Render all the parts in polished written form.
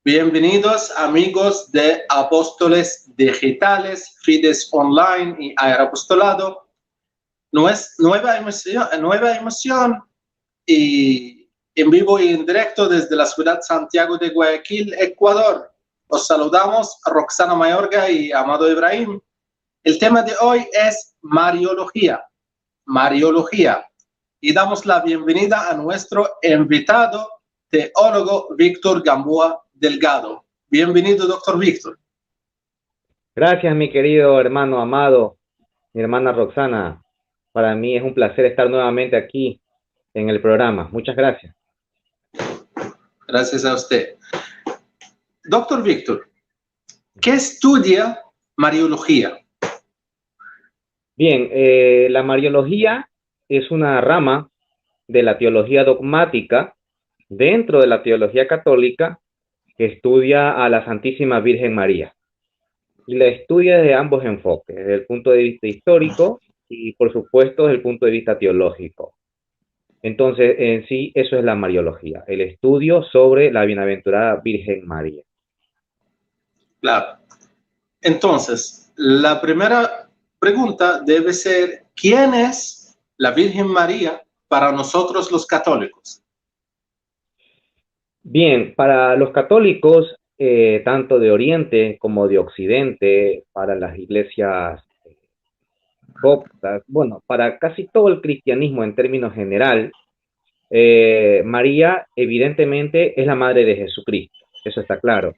Bienvenidos amigos de Apóstoles Digitales, Fides Online y Aeropostolado. Nueva emoción y en vivo y en directo desde la ciudad Santiago de Guayaquil, Ecuador. Os saludamos Roxana Mayorga y Amado Ibrahim. El tema de hoy es Mariología. Y damos la bienvenida a nuestro invitado, teólogo Víctor Gamboa Delgado. Bienvenido, doctor Víctor. Gracias, mi querido hermano Amado, mi hermana Roxana. Para mí es un placer estar nuevamente aquí en el programa. Muchas gracias. Gracias a usted. Doctor Víctor, ¿qué estudia Mariología? Bien, la Mariología es una rama de la teología dogmática dentro de la teología católica que estudia a la Santísima Virgen María. Y la estudia desde ambos enfoques, desde el punto de vista histórico y, por supuesto, desde el punto de vista teológico. Entonces, en sí, eso es la Mariología, el estudio sobre la bienaventurada Virgen María. Claro. Entonces, la primera pregunta debe ser, ¿quién es la Virgen María para nosotros los católicos? Bien, para los católicos, tanto de Oriente como de Occidente, para las iglesias coptas, bueno, para casi todo el cristianismo en términos general, María evidentemente es la madre de Jesucristo, eso está claro.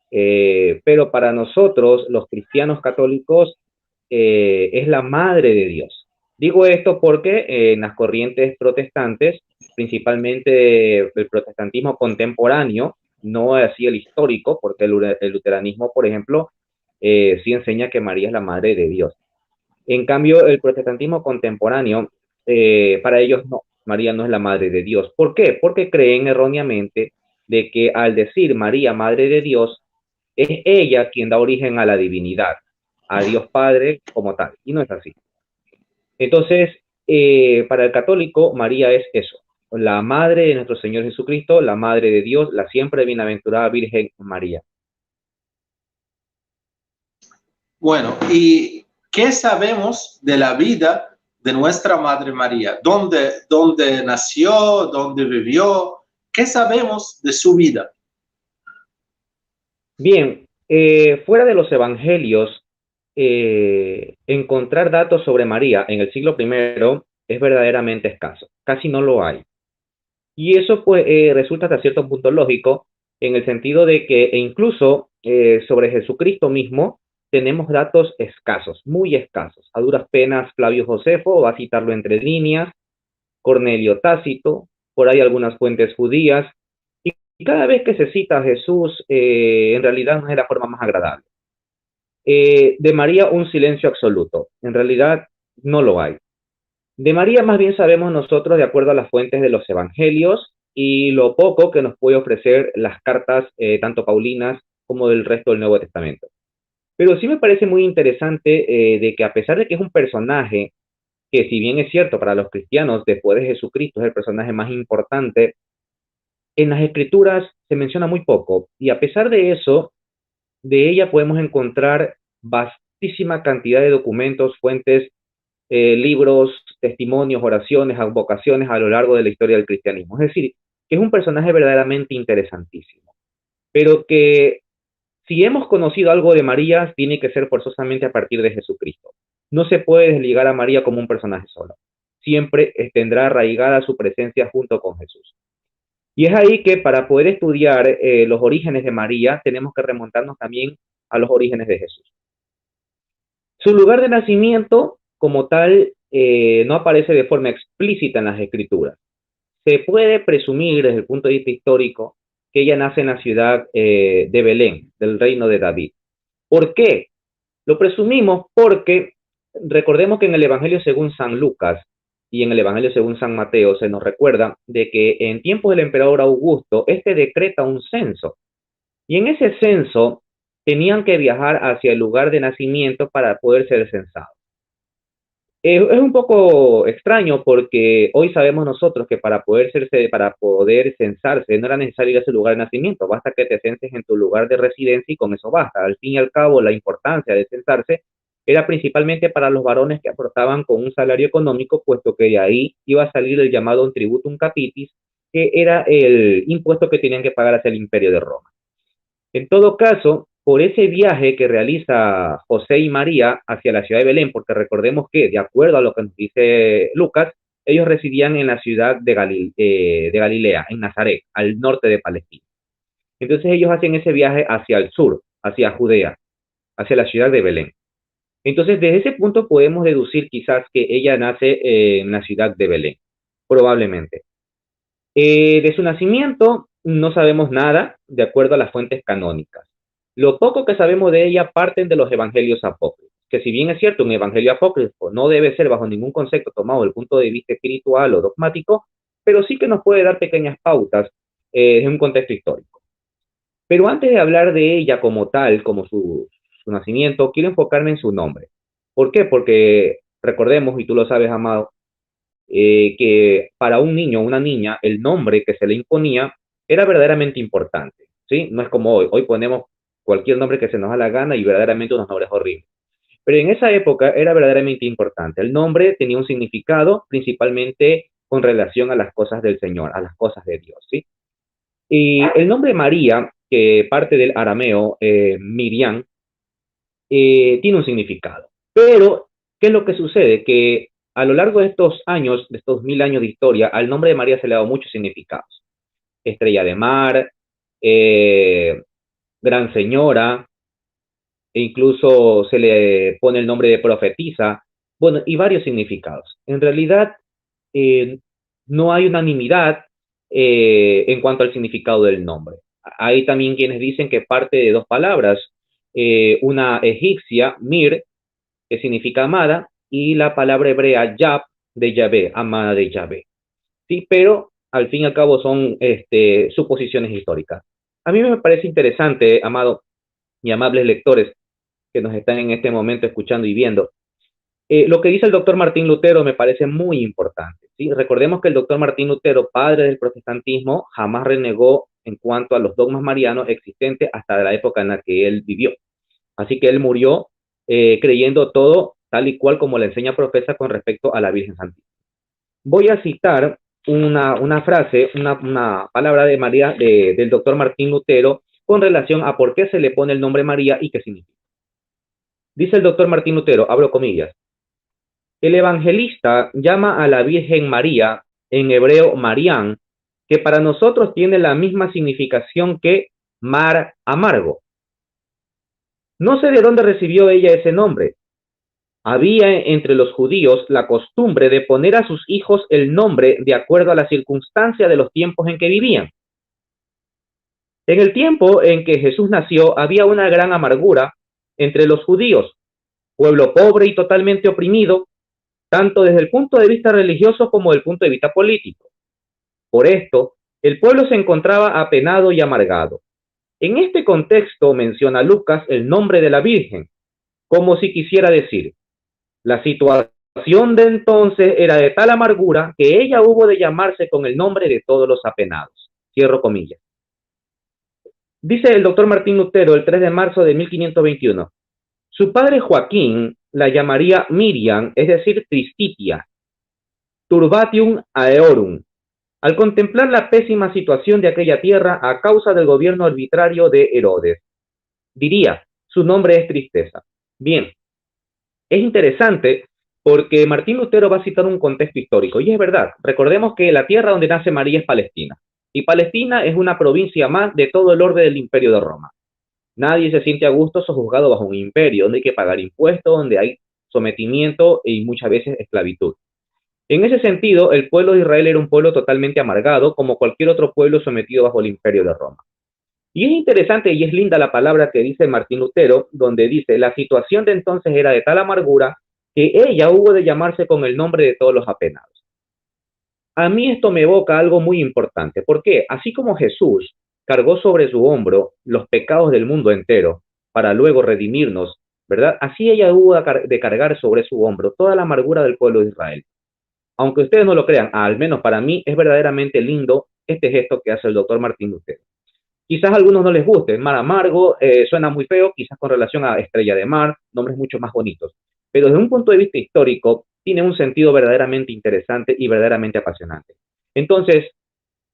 Pero para nosotros, los cristianos católicos, es la madre de Dios. Digo esto porque en las corrientes protestantes, principalmente el protestantismo contemporáneo, no así el histórico, porque el luteranismo, por ejemplo, sí enseña que María es la madre de Dios. En cambio, el protestantismo contemporáneo, para ellos no, María no es la madre de Dios. ¿Por qué? Porque creen erróneamente de que al decir María, madre de Dios, es ella quien da origen a la divinidad, a Dios Padre como tal, y no es así. Entonces, para el católico, María es eso, la madre de nuestro Señor Jesucristo, la madre de Dios, la siempre bienaventurada Virgen María. Bueno, ¿y qué sabemos de la vida de nuestra Madre María? ¿Dónde nació? ¿Dónde vivió? ¿Qué sabemos de su vida? Bien, fuera de los evangelios, encontrar datos sobre María en el siglo I es verdaderamente escaso, casi no lo hay. Y eso pues resulta hasta cierto punto lógico en el sentido de que e incluso sobre Jesucristo mismo tenemos datos escasos, muy escasos. A duras penas Flavio Josefo va a citarlo entre líneas, Cornelio Tácito, por ahí algunas fuentes judías, y cada vez que se cita a Jesús en realidad no es la forma más agradable. De María un silencio absoluto, en realidad no lo hay. De María más bien sabemos nosotros de acuerdo a las fuentes de los evangelios y lo poco que nos puede ofrecer las cartas tanto paulinas como del resto del Nuevo Testamento. Pero sí me parece muy interesante de que a pesar de que es un personaje que si bien es cierto para los cristianos después de Jesucristo es el personaje más importante, en las escrituras se menciona muy poco y a pesar de eso, de ella podemos encontrar vastísima cantidad de documentos, fuentes, libros, testimonios, oraciones, advocaciones a lo largo de la historia del cristianismo. Es decir, que es un personaje verdaderamente interesantísimo, pero que si hemos conocido algo de María, tiene que ser forzosamente a partir de Jesucristo. No se puede desligar a María como un personaje solo. Siempre tendrá arraigada su presencia junto con Jesús. Y es ahí que para poder estudiar los orígenes de María, tenemos que remontarnos también a los orígenes de Jesús. Su lugar de nacimiento, como tal, no aparece de forma explícita en las escrituras. Se puede presumir desde el punto de vista histórico que ella nace en la ciudad de Belén, del reino de David. ¿Por qué? Lo presumimos porque recordemos que en el Evangelio según San Lucas y en el Evangelio según San Mateo se nos recuerda de que en tiempos del emperador Augusto, este decreta un censo. Y en ese censo tenían que viajar hacia el lugar de nacimiento para poder ser censados. Es un poco extraño porque hoy sabemos nosotros que para poder censarse no era necesario ir a su lugar de nacimiento, basta que te censes en tu lugar de residencia y con eso basta. Al fin y al cabo, la importancia de censarse era principalmente para los varones que aportaban con un salario económico, puesto que de ahí iba a salir el llamado tributum capitis, que era el impuesto que tenían que pagar hacia el Imperio de Roma. En todo caso, por ese viaje que realiza José y María hacia la ciudad de Belén, porque recordemos que, de acuerdo a lo que nos dice Lucas, ellos residían en la ciudad de Galilea, en Nazaret, al norte de Palestina. Entonces ellos hacen ese viaje hacia el sur, hacia Judea, hacia la ciudad de Belén. Entonces, desde ese punto podemos deducir quizás que ella nace en la ciudad de Belén, probablemente. De su nacimiento no sabemos nada de acuerdo a las fuentes canónicas. Lo poco que sabemos de ella parten de los evangelios apócrifos, que si bien es cierto, un evangelio apócrifo no debe ser bajo ningún concepto tomado desde el punto de vista espiritual o dogmático, pero sí que nos puede dar pequeñas pautas en un contexto histórico. Pero antes de hablar de ella como tal, como su nacimiento, quiero enfocarme en su nombre. ¿Por qué? Porque recordemos, y tú lo sabes, Amado, que para un niño o una niña el nombre que se le imponía era verdaderamente importante, ¿sí? No es como hoy ponemos cualquier nombre que se nos da la gana y verdaderamente unos nombres horribles. Pero en esa época era verdaderamente importante. El nombre tenía un significado principalmente con relación a las cosas del Señor, a las cosas de Dios, ¿sí? Y el nombre María, que parte del arameo Miriam, tiene un significado. Pero, ¿qué es lo que sucede? Que a lo largo de estos años, de estos 1000 años de historia, al nombre de María se le ha dado muchos significados. Estrella de mar, gran señora, e incluso se le pone el nombre de profetisa, bueno, y varios significados. En realidad, eh, no hay unanimidad en cuanto al significado del nombre. Hay también quienes dicen que parte de dos palabras, una egipcia, mir, que significa amada, y la palabra hebrea Yab, de Yahvé, amada de Yahvé. Sí, pero al fin y al cabo son suposiciones históricas. A mí me parece interesante, amado y amables lectores que nos están en este momento escuchando y viendo, lo que dice el doctor Martín Lutero me parece muy importante. ¿Sí? Recordemos que el doctor Martín Lutero, padre del protestantismo, jamás renegó en cuanto a los dogmas marianos existentes hasta la época en la que él vivió. Así que él murió creyendo todo tal y cual como le enseña profesa con respecto a la Virgen Santísima. Voy a citar una frase, una palabra de María, del doctor Martín Lutero con relación a por qué se le pone el nombre María y qué significa. Dice el doctor Martín Lutero, abro comillas, el evangelista llama a la Virgen María, en hebreo Marián, que para nosotros tiene la misma significación que mar amargo. No sé de dónde recibió ella ese nombre. Había entre los judíos la costumbre de poner a sus hijos el nombre de acuerdo a la circunstancia de los tiempos en que vivían. En el tiempo en que Jesús nació había una gran amargura entre los judíos, pueblo pobre y totalmente oprimido, tanto desde el punto de vista religioso como desde el punto de vista político. Por esto, el pueblo se encontraba apenado y amargado. En este contexto menciona Lucas el nombre de la Virgen, como si quisiera decir, la situación de entonces era de tal amargura que ella hubo de llamarse con el nombre de todos los apenados. Cierro comillas. Dice el doctor Martín Lutero el 3 de marzo de 1521, su padre Joaquín la llamaría Miriam, es decir, Tristitia, Turbatium Aeorum, al contemplar la pésima situación de aquella tierra a causa del gobierno arbitrario de Herodes. Diría, su nombre es tristeza. Bien, es interesante porque Martín Lutero va a citar un contexto histórico, y es verdad, recordemos que la tierra donde nace María es Palestina, y Palestina es una provincia más de todo el orbe del Imperio de Roma. Nadie se siente a gusto sojuzgado bajo un imperio, donde hay que pagar impuestos, donde hay sometimiento y muchas veces esclavitud. En ese sentido, el pueblo de Israel era un pueblo totalmente amargado, como cualquier otro pueblo sometido bajo el imperio de Roma. Y es interesante y es linda la palabra que dice Martín Lutero, donde dice, la situación de entonces era de tal amargura que ella hubo de llamarse con el nombre de todos los apenados. A mí esto me evoca algo muy importante, porque así como Jesús cargó sobre su hombro los pecados del mundo entero para luego redimirnos ¿verdad? Así ella hubo de cargar sobre su hombro toda la amargura del pueblo de Israel. Aunque ustedes no lo crean, al menos para mí es verdaderamente lindo este gesto que hace el doctor Martín Lutero. Quizás a algunos no les guste, Mar Amargo suena muy feo, quizás con relación a Estrella de Mar, nombres mucho más bonitos, pero desde un punto de vista histórico tiene un sentido verdaderamente interesante y verdaderamente apasionante. Entonces,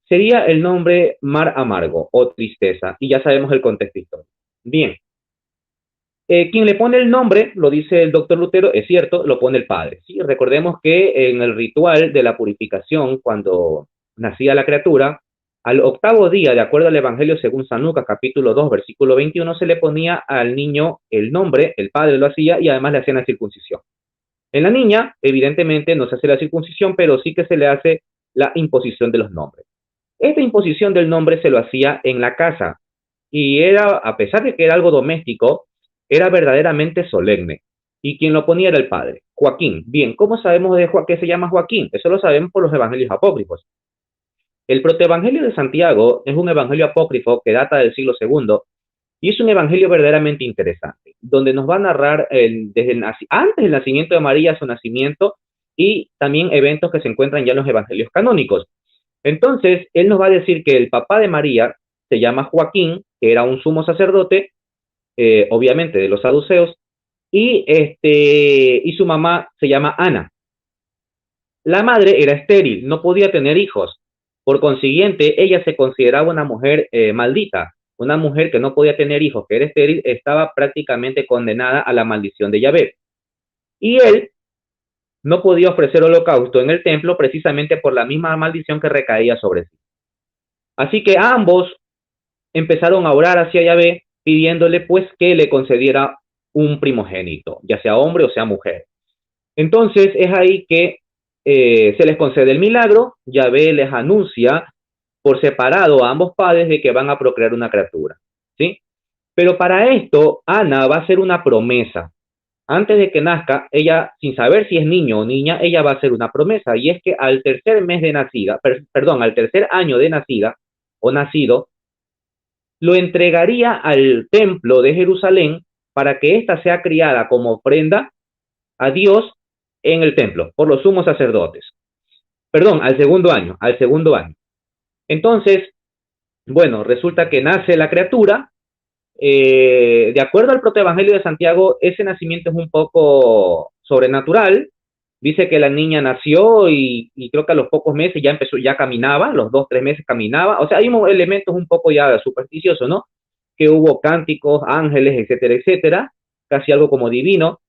sería el nombre Mar Amargo o Tristeza, y ya sabemos el contexto histórico. Bien, quien le pone el nombre, lo dice el doctor Lutero, es cierto, lo pone el padre. ¿Sí? Recordemos que en el ritual de la purificación, cuando nacía la criatura, al octavo día, de acuerdo al Evangelio según San Lucas, capítulo 2, versículo 21, se le ponía al niño el nombre, el padre lo hacía y además le hacían la circuncisión. En la niña, evidentemente, no se hace la circuncisión, pero sí que se le hace la imposición de los nombres. Esta imposición del nombre se lo hacía en la casa y era, a pesar de que era algo doméstico, era verdaderamente solemne. Y quien lo ponía era el padre, Joaquín. Bien, ¿cómo sabemos de qué se llama Joaquín? Eso lo sabemos por los evangelios apócrifos. El protoevangelio de Santiago es un evangelio apócrifo que data del siglo segundo y es un evangelio verdaderamente interesante, donde nos va a narrar antes del nacimiento de María, su nacimiento y también eventos que se encuentran ya en los evangelios canónicos. Entonces, él nos va a decir que el papá de María se llama Joaquín, que era un sumo sacerdote, obviamente de los saduceos, y su mamá se llama Ana. La madre era estéril, no podía tener hijos. Por consiguiente, ella se consideraba una mujer maldita, una mujer que no podía tener hijos, que era estéril, estaba prácticamente condenada a la maldición de Yahvé. Y él no podía ofrecer holocausto en el templo precisamente por la misma maldición que recaía sobre sí. Así que ambos empezaron a orar hacia Yahvé, pidiéndole pues que le concediera un primogénito, ya sea hombre o sea mujer. Entonces es ahí que se les concede el milagro, Yahvé les anuncia por separado a ambos padres de que van a procrear una criatura, ¿sí? Pero para esto, Ana va a hacer una promesa. Antes de que nazca, ella, sin saber si es niño o niña, ella va a hacer una promesa, y es que al tercer mes de nacida, perdón, al tercer año de nacida o nacido, lo entregaría al templo de Jerusalén para que ésta sea criada como ofrenda a Dios en el templo por los sumos sacerdotes. Perdón, al segundo año. Entonces, bueno, resulta que nace la criatura. De acuerdo al protoevangelio de Santiago, ese nacimiento es un poco sobrenatural. Dice que la niña nació y creo que a los pocos meses ya empezó, ya caminaba, los 2, 3 meses caminaba. O sea, hay elementos un poco ya supersticiosos, ¿no? Que hubo cánticos, ángeles, etcétera, etcétera, casi algo como divino.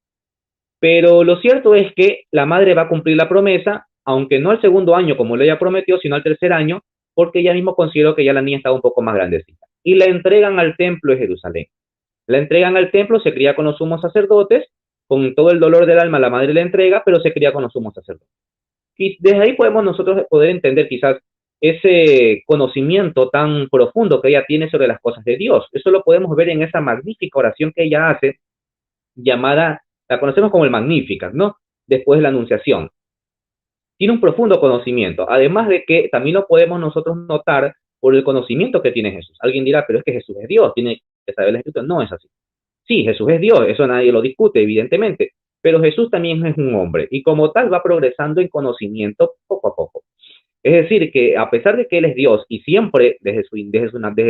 Pero lo cierto es que la madre va a cumplir la promesa, aunque no al segundo año como ella prometió, sino al tercer año, porque ella mismo consideró que ya la niña estaba un poco más grandecita. Y la entregan al templo de Jerusalén. La entregan al templo, se cría con los sumos sacerdotes, con todo el dolor del alma la madre la entrega, pero se cría con los sumos sacerdotes. Y desde ahí podemos nosotros poder entender quizás ese conocimiento tan profundo que ella tiene sobre las cosas de Dios. Eso lo podemos ver en esa magnífica oración que ella hace, llamada, la conocemos como el Magnificat, ¿no? Después de la Anunciación. Tiene un profundo conocimiento, además de que también lo podemos nosotros notar por el conocimiento que tiene Jesús. Alguien dirá, pero es que Jesús es Dios, tiene que saber la Escritura. No es así. Sí, Jesús es Dios, eso nadie lo discute, evidentemente, pero Jesús también es un hombre y como tal va progresando en conocimiento poco a poco. Es decir, que a pesar de que Él es Dios y siempre desde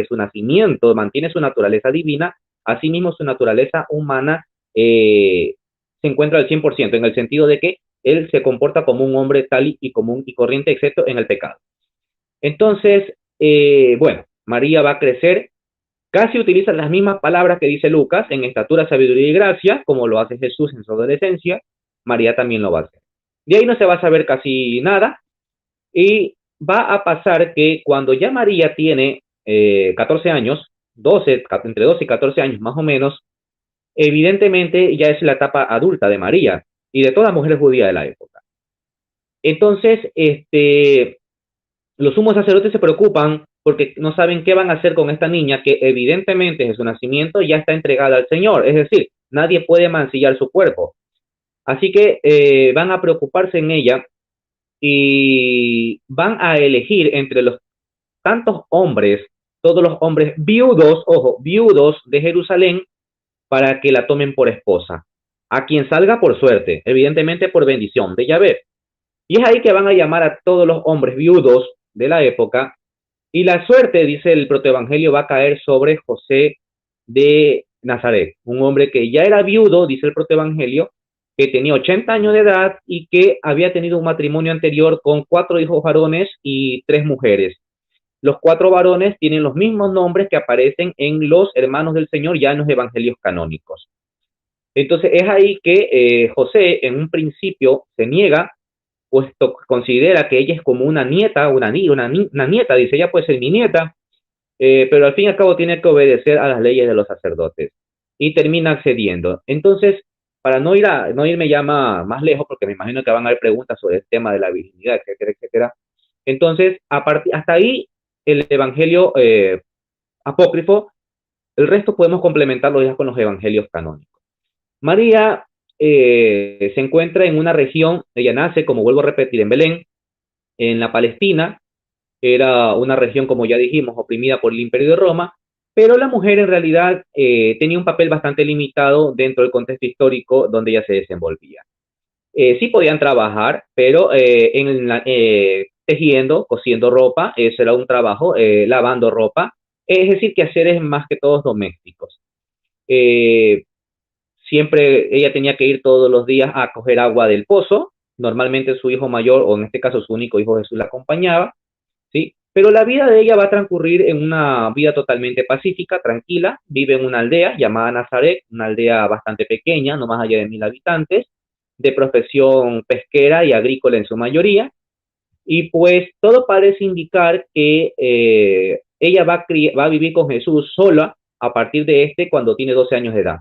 su nacimiento mantiene su naturaleza divina, asimismo su naturaleza humana se encuentra al 100%, en el sentido de que Él se comporta como un hombre tal y común y corriente, excepto en el pecado. Entonces, bueno, María va a crecer, casi utiliza las mismas palabras que dice Lucas, en estatura, sabiduría y gracia, como lo hace Jesús en su adolescencia, María también lo va a hacer. De ahí no se va a saber casi nada, y va a pasar que cuando ya María tiene 14 años, entre 12 y 14 años más o menos, evidentemente ya es la etapa adulta de María y de toda mujer judía de la época. Entonces, los sumos sacerdotes se preocupan porque no saben qué van a hacer con esta niña que evidentemente desde su nacimiento ya está entregada al Señor, es decir, nadie puede mancillar su cuerpo. Así que van a preocuparse en ella y van a elegir entre los tantos hombres, todos los hombres viudos, ojo, viudos de Jerusalén, para que la tomen por esposa. A quien salga por suerte, evidentemente por bendición de Yahvé. Y es ahí que van a llamar a todos los hombres viudos de la época. Y la suerte, dice el protoevangelio, va a caer sobre José de Nazaret, un hombre que ya era viudo, dice el protoevangelio, que tenía 80 años de edad y que había tenido un matrimonio anterior con 4 hijos varones y 3 mujeres. Los 4 varones tienen los mismos nombres que aparecen en los hermanos del Señor ya en los evangelios canónicos. Entonces es ahí que José en un principio se niega, puesto que considera que ella es como una nieta, una nieta, dice, ella puede ser mi nieta, pero al fin y al cabo tiene que obedecer a las leyes de los sacerdotes y termina accediendo. Entonces, para no irme ya más lejos, porque me imagino que van a haber preguntas sobre el tema de la virginidad, etcétera, etcétera. Entonces, hasta ahí el evangelio apócrifo, el resto podemos complementarlo ya con los evangelios canónicos. María se encuentra en una región, ella nace, como vuelvo a repetir, en Belén, en la Palestina. Era una región, como ya dijimos, oprimida por el Imperio de Roma, pero la mujer en realidad tenía un papel bastante limitado dentro del contexto histórico donde ella se desenvolvía. Sí podían trabajar, pero tejiendo, cosiendo ropa, eso era un trabajo, lavando ropa, es decir, quehaceres más que todos domésticos. Siempre ella tenía que ir todos los días a coger agua del pozo, normalmente su hijo mayor, o en este caso su único hijo Jesús, la acompañaba, ¿sí? Pero la vida de ella va a transcurrir en una vida totalmente pacífica, tranquila. Vive en una aldea llamada Nazaret, una aldea bastante pequeña, no más allá de 1000 habitantes, de profesión pesquera y agrícola en su mayoría. Y pues todo parece indicar que ella va a vivir con Jesús sola a partir de cuando tiene 12 años de edad,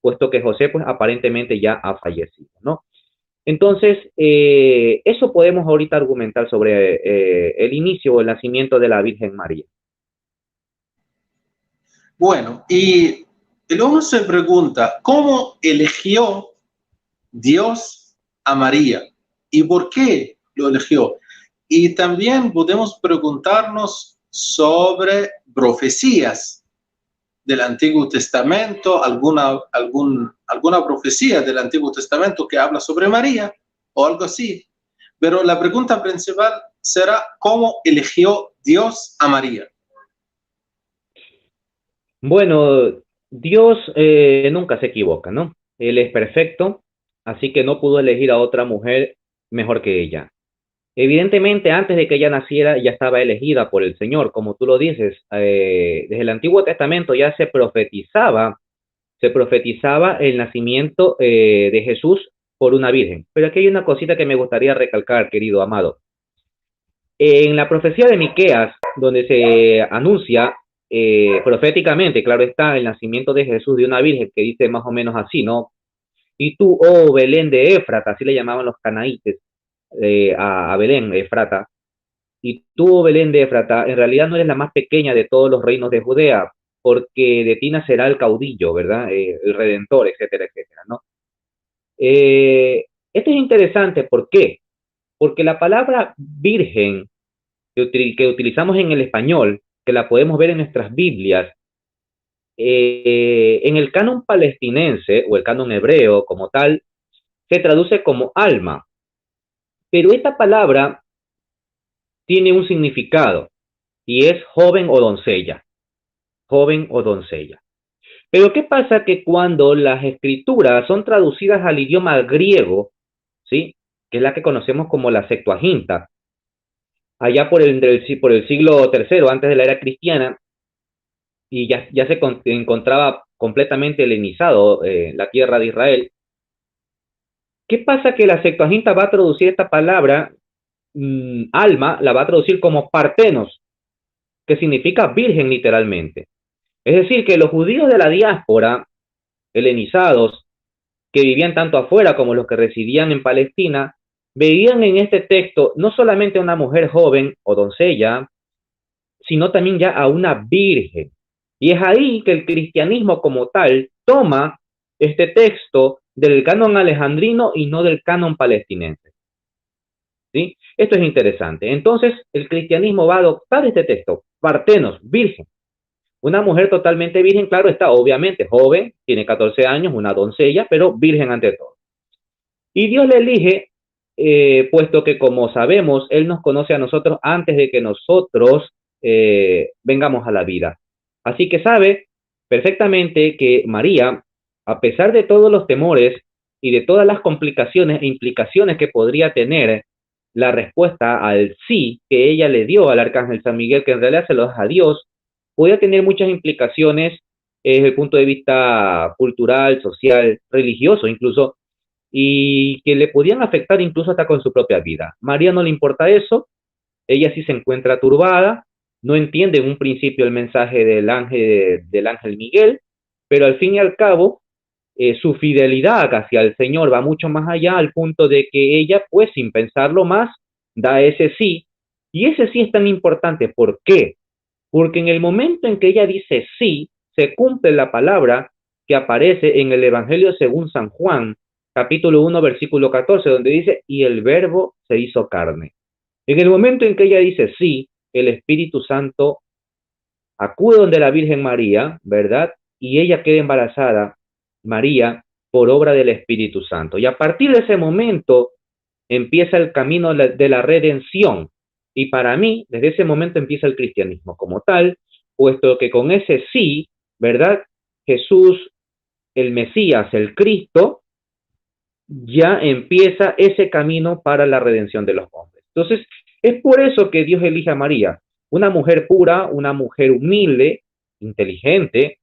puesto que José pues aparentemente ya ha fallecido, ¿no? Entonces, eso podemos ahorita argumentar sobre el inicio o el nacimiento de la Virgen María. Bueno, y uno se pregunta, ¿cómo eligió Dios a María? ¿Y por qué lo eligió? Y también podemos preguntarnos sobre profecías del Antiguo Testamento, alguna profecía del Antiguo Testamento que habla sobre María o algo así. Pero la pregunta principal será, ¿cómo eligió Dios a María? Bueno, Dios nunca se equivoca, ¿no? Él es perfecto, así que no pudo elegir a otra mujer mejor que ella. Evidentemente, antes de que ella naciera, ya estaba elegida por el Señor, como tú lo dices. Desde el Antiguo Testamento ya se profetizaba el nacimiento de Jesús por una virgen. Pero aquí hay una cosita que me gustaría recalcar, querido amado. En la profecía de Miqueas, donde se anuncia proféticamente, claro está, el nacimiento de Jesús de una virgen, que dice más o menos así, ¿no? Y tú, oh Belén de Éfrata, así le llamaban los canaítes a Belén, Éfrata, y tú, oh Belén de Éfrata, en realidad no eres la más pequeña de todos los reinos de Judea, porque de ti nacerá el caudillo, ¿verdad? El redentor, etcétera, etcétera, ¿no? Esto es interesante, ¿por qué? Porque la palabra virgen que utilizamos en el español, que la podemos ver en nuestras Biblias, en el canon palestinense o el canon hebreo como tal, se traduce como alma. Pero esta palabra tiene un significado y es joven o doncella. Joven o doncella. Pero ¿qué pasa? Que cuando las escrituras son traducidas al idioma griego, ¿sí? Que es la que conocemos como la Septuaginta, allá por el siglo III antes de la era cristiana, y ya se encontraba completamente helenizado la tierra de Israel. ¿Qué pasa? Que la Septuaginta va a traducir esta palabra, alma, la va a traducir como partenos, que significa virgen literalmente. Es decir, que los judíos de la diáspora, helenizados, que vivían tanto afuera como los que residían en Palestina, veían en este texto no solamente a una mujer joven o doncella, sino también ya a una virgen. Y es ahí que el cristianismo como tal toma este texto del canon alejandrino y no del canon palestinense. ¿Sí? Esto es interesante. Entonces, el cristianismo va a adoptar este texto, partenos, virgen, Una mujer totalmente virgen, claro está, obviamente, joven, tiene 14 años, una doncella, pero virgen ante todo. Y Dios le elige, puesto que como sabemos, Él nos conoce a nosotros antes de que nosotros vengamos a la vida. Así que sabe perfectamente que María, a pesar de todos los temores y de todas las complicaciones e implicaciones que podría tener la respuesta al sí que ella le dio al arcángel San Miguel, que en realidad se lo da a Dios, podía tener muchas implicaciones desde el punto de vista cultural, social, religioso incluso, y que le podían afectar incluso hasta con su propia vida. María no le importa eso, ella sí se encuentra turbada, no entiende en un principio el mensaje del ángel Miguel, pero al fin y al cabo, su fidelidad hacia el Señor va mucho más allá al punto de que ella, pues sin pensarlo más, da ese sí, y ese sí es tan importante. ¿Por qué? Porque en el momento en que ella dice sí, se cumple la palabra que aparece en el Evangelio según San Juan, capítulo 1, versículo 14, donde dice, y el verbo se hizo carne. En el momento en que ella dice sí, el Espíritu Santo acude donde la Virgen María, ¿verdad? Y ella queda embarazada, María, por obra del Espíritu Santo. Y a partir de ese momento empieza el camino de la redención. Y para mí, desde ese momento empieza el cristianismo como tal, puesto que con ese sí, ¿verdad? Jesús, el Mesías, el Cristo, ya empieza ese camino para la redención de los hombres. Entonces, es por eso que Dios elige a María, una mujer pura, una mujer humilde, inteligente,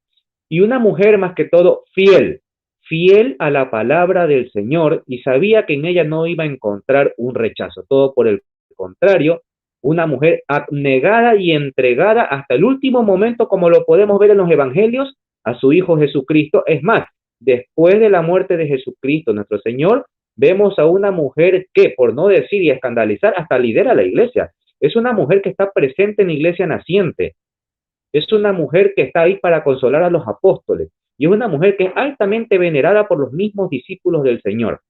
y una mujer más que todo fiel, fiel a la palabra del Señor, y sabía que en ella no iba a encontrar un rechazo, todo por el contrario, una mujer abnegada y entregada hasta el último momento, como lo podemos ver en los evangelios, a su Hijo Jesucristo. Es más, después de la muerte de Jesucristo, nuestro Señor, vemos a una mujer que, por no decir y escandalizar, hasta lidera la iglesia. Es una mujer que está presente en la iglesia naciente. Es una mujer que está ahí para consolar a los apóstoles. Y es una mujer que es altamente venerada por los mismos discípulos del Señor.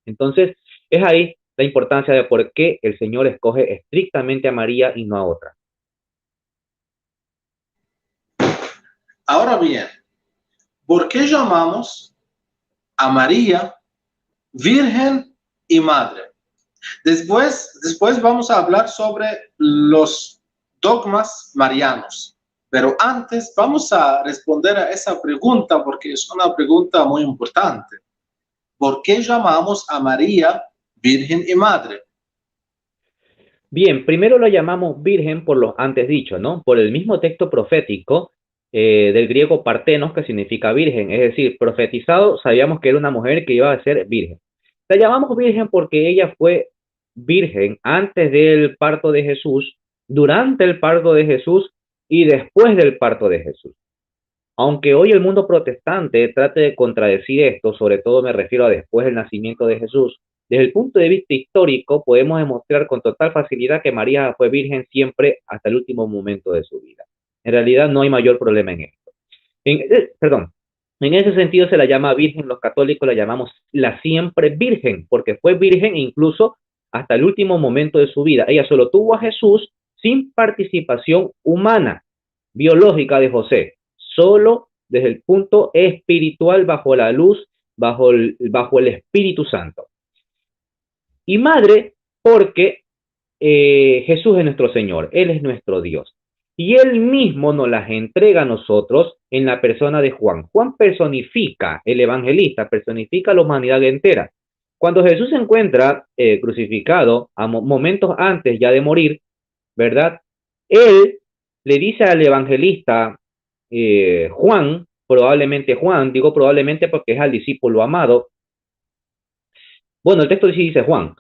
Entonces, es ahí la importancia de por qué el Señor escoge estrictamente a María y no a otra. Ahora bien, ¿por qué llamamos a María Virgen y Madre? Después vamos a hablar sobre los dogmas marianos, pero antes vamos a responder a esa pregunta porque es una pregunta muy importante. ¿Por qué llamamos a María Virgen y Madre? Bien, primero lo llamamos virgen por lo antes dicho, ¿no? Por el mismo texto profético del griego partenos, que significa virgen, es decir, profetizado, sabíamos que era una mujer que iba a ser virgen. La llamamos virgen porque ella fue virgen antes del parto de Jesús, durante el parto de Jesús y después del parto de Jesús. Aunque hoy el mundo protestante trate de contradecir esto, sobre todo me refiero a después del nacimiento de Jesús, desde el punto de vista histórico podemos demostrar con total facilidad que María fue virgen siempre hasta el último momento de su vida. En realidad no hay mayor problema en esto. Perdón, en ese sentido se la llama virgen, los católicos la llamamos la siempre virgen, porque fue virgen incluso hasta el último momento de su vida. Ella solo tuvo a Jesús sin participación humana, biológica de José, solo desde el punto espiritual, bajo la luz, bajo el Espíritu Santo. Y madre, porque Jesús es nuestro Señor, Él es nuestro Dios. Y Él mismo nos las entrega a nosotros en la persona de Juan. Juan personifica, el evangelista, personifica la humanidad entera. Cuando Jesús se encuentra crucificado, a momentos antes ya de morir, ¿verdad? Él le dice al evangelista Juan, probablemente Juan, digo probablemente porque es al discípulo amado. Bueno, el texto sí dice Juan,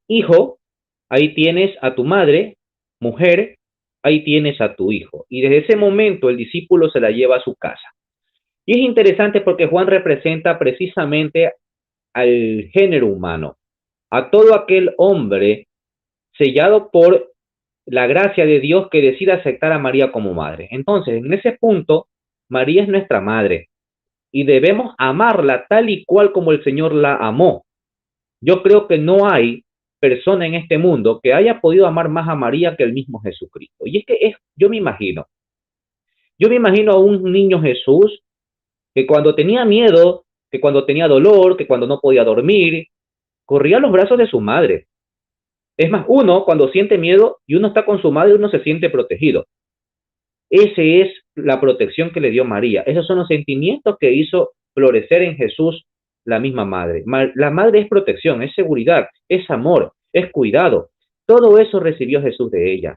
hijo, ahí tienes a tu madre, mujer, ahí tienes a tu hijo. Y desde ese momento el discípulo se la lleva a su casa. Y es interesante porque Juan representa precisamente al género humano, a todo aquel hombre sellado por la gracia de Dios que decide aceptar a María como madre. Entonces, en ese punto, María es nuestra madre y debemos amarla tal y cual como el Señor la amó. Yo creo que no hay persona en este mundo que haya podido amar más a María que el mismo Jesucristo. Y es que yo me imagino, Yo me imagino a un niño Jesús que cuando tenía miedo, que cuando tenía dolor, que cuando no podía dormir, corría a los brazos de su madre. Es más, uno cuando siente miedo y uno está con su madre, uno se siente protegido. Esa es la protección que le dio María. Esos son los sentimientos que hizo florecer en Jesús la misma madre. La madre es protección, es seguridad, es amor, es cuidado. Todo eso recibió Jesús de ella.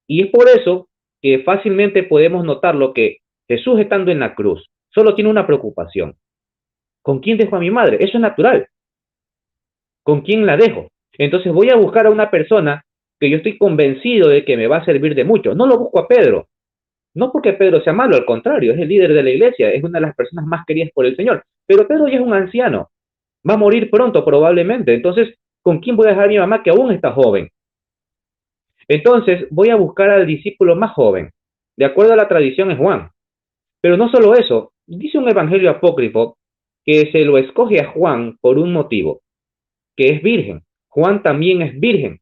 Y es por eso que fácilmente podemos notar lo que Jesús estando en la cruz solo tiene una preocupación. ¿Con quién dejo a mi madre? Eso es natural. ¿Con quién la dejo? Entonces voy a buscar a una persona que yo estoy convencido de que me va a servir de mucho. No lo busco a Pedro. No porque Pedro sea malo, al contrario, es el líder de la iglesia, es una de las personas más queridas por el Señor. Pero Pedro ya es un anciano, va a morir pronto probablemente. Entonces, ¿con quién voy a dejar a mi mamá que aún está joven? Entonces, voy a buscar al discípulo más joven. De acuerdo a la tradición es Juan. Pero no solo eso, dice un evangelio apócrifo que se lo escoge a Juan por un motivo, que es virgen. Juan también es virgen.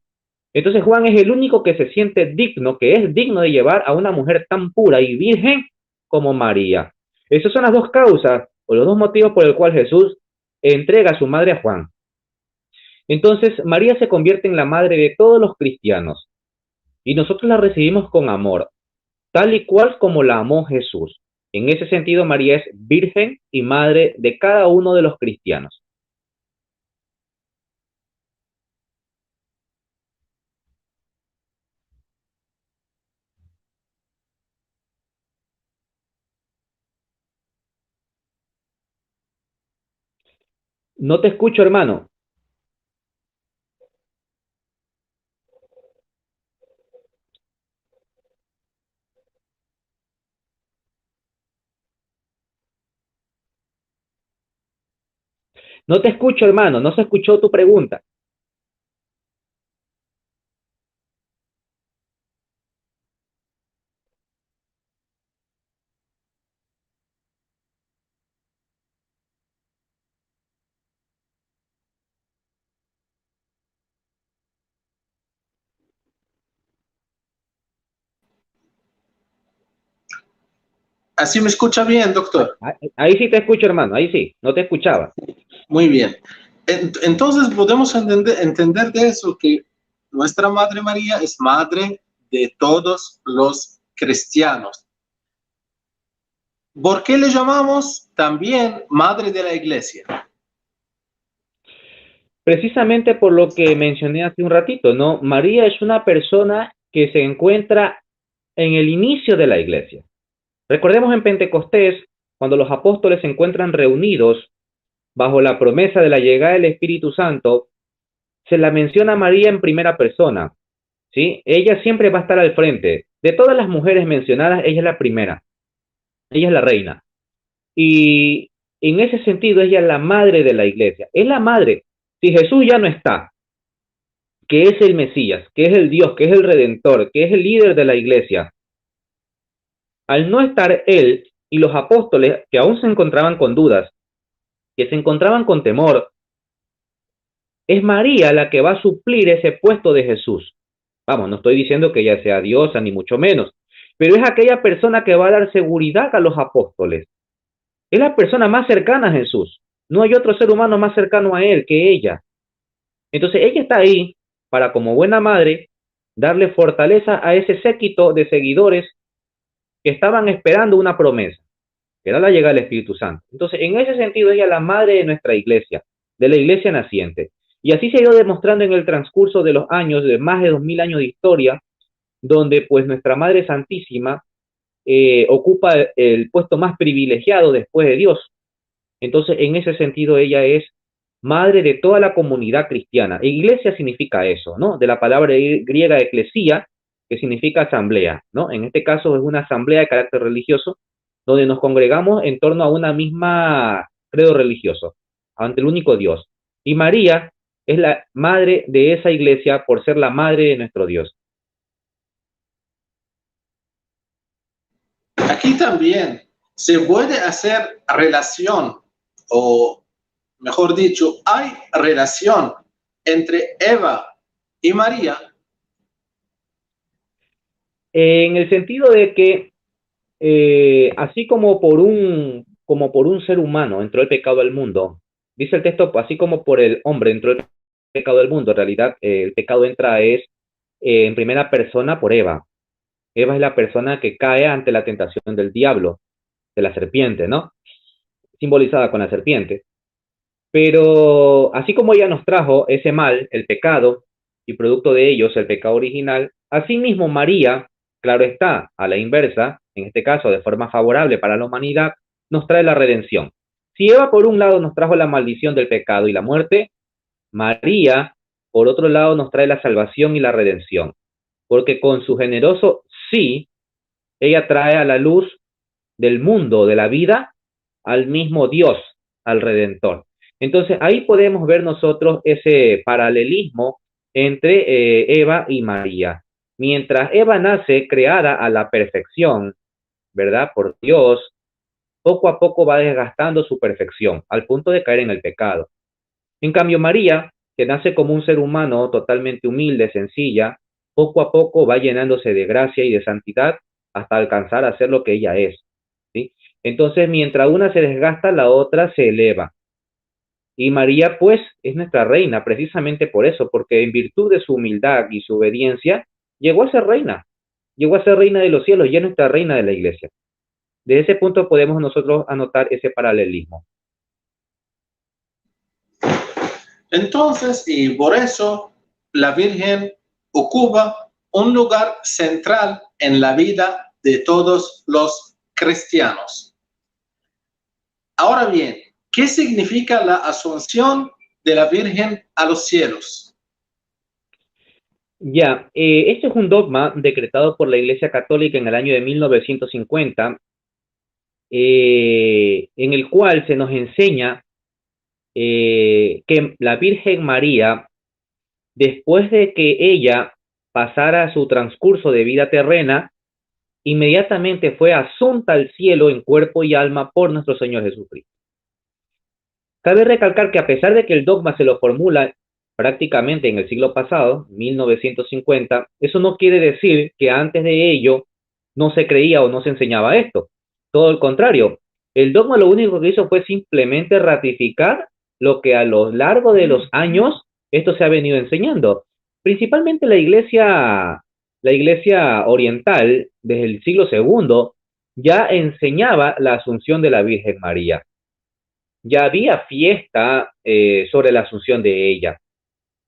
Entonces Juan es el único que se siente digno, que es digno de llevar a una mujer tan pura y virgen como María. Esas son las dos causas o los dos motivos por el cual Jesús entrega a su madre a Juan. Entonces María se convierte en la madre de todos los cristianos y nosotros la recibimos con amor, tal y cual como la amó Jesús. En ese sentido, María es virgen y madre de cada uno de los cristianos. No te escucho, hermano. No te escucho, hermano. No se escuchó tu pregunta. ¿Así me escucha bien, doctor? Ahí sí te escucho, hermano. Ahí sí. No te escuchaba. Muy bien. Entonces podemos entender de eso que nuestra Madre María es madre de todos los cristianos. ¿Por qué le llamamos también madre de la iglesia? Precisamente por lo que mencioné hace un ratito, ¿no? María es una persona que se encuentra en el inicio de la iglesia. Recordemos en Pentecostés, cuando los apóstoles se encuentran reunidos bajo la promesa de la llegada del Espíritu Santo, se la menciona a María en primera persona, ¿sí? Ella siempre va a estar al frente. De todas las mujeres mencionadas, ella es la primera. Ella es la reina. Y en ese sentido, ella es la madre de la iglesia. Es la madre. Si Jesús ya no está, que es el Mesías, que es el Dios, que es el Redentor, que es el líder de la iglesia, al no estar él y los apóstoles que aún se encontraban con dudas, que se encontraban con temor, es María la que va a suplir ese puesto de Jesús. Vamos, no estoy diciendo que ella sea diosa, ni mucho menos, pero es aquella persona que va a dar seguridad a los apóstoles. Es la persona más cercana a Jesús. No hay otro ser humano más cercano a él que ella. Entonces ella está ahí para, como buena madre, darle fortaleza a ese séquito de seguidores que estaban esperando una promesa, que era la llegada del Espíritu Santo. Entonces, en ese sentido, ella es la madre de nuestra iglesia, de la iglesia naciente. Y así se ha ido demostrando en el transcurso de los años, de más de 2000 años de historia, donde pues nuestra Madre Santísima ocupa el puesto más privilegiado después de Dios. Entonces, en ese sentido, ella es madre de toda la comunidad cristiana. Iglesia significa eso, ¿no? De la palabra griega eclesía, que significa asamblea, ¿no? En este caso es una asamblea de carácter religioso, donde nos congregamos en torno a una misma credo religioso, ante el único Dios. Y María es la madre de esa iglesia por ser la madre de nuestro Dios. Aquí también se puede hacer relación, o mejor dicho, hay relación entre Eva y María. En el sentido de que así como por un ser humano entró el pecado al mundo, dice el texto, así como por el hombre entró el pecado al mundo, en realidad el pecado entra en primera persona por Eva. Eva es la persona que cae ante la tentación del diablo, de la serpiente, ¿no? Simbolizada con la serpiente. Pero así como ella nos trajo ese mal, el pecado, y producto de ellos el pecado original, asimismo María, claro está, a la inversa, en este caso de forma favorable para la humanidad, nos trae la redención. Si Eva por un lado nos trajo la maldición del pecado y la muerte, María por otro lado nos trae la salvación y la redención, porque con su generoso sí, ella trae a la luz del mundo, de la vida, al mismo Dios, al Redentor. Entonces ahí podemos ver nosotros ese paralelismo entre Eva y María. Mientras Eva nace creada a la perfección, ¿verdad? Por Dios, poco a poco va desgastando su perfección, al punto de caer en el pecado. En cambio, María, que nace como un ser humano totalmente humilde, sencilla, poco a poco va llenándose de gracia y de santidad hasta alcanzar a ser lo que ella es, ¿sí? Entonces, mientras una se desgasta, la otra se eleva. Y María, pues, es nuestra reina, precisamente por eso, porque en virtud de su humildad y su obediencia, llegó a ser reina de los cielos y es nuestra reina de la iglesia. De ese punto podemos nosotros anotar ese paralelismo. Entonces, y por eso la Virgen ocupa un lugar central en la vida de todos los cristianos. Ahora bien, ¿qué significa la asunción de la Virgen a los cielos? Ya, este es un dogma decretado por la Iglesia Católica en el año de 1950, en el cual se nos enseña que la Virgen María, después de que ella pasara su transcurso de vida terrena, inmediatamente fue asunta al cielo en cuerpo y alma por nuestro Señor Jesucristo. Cabe recalcar que a pesar de que el dogma se lo formula prácticamente en el siglo pasado, 1950, eso no quiere decir que antes de ello no se creía o no se enseñaba esto. Todo el contrario, el dogma lo único que hizo fue simplemente ratificar lo que a lo largo de los años esto se ha venido enseñando. Principalmente la iglesia oriental, desde el siglo segundo, ya enseñaba la asunción de la Virgen María. Ya había fiesta sobre la asunción de ella.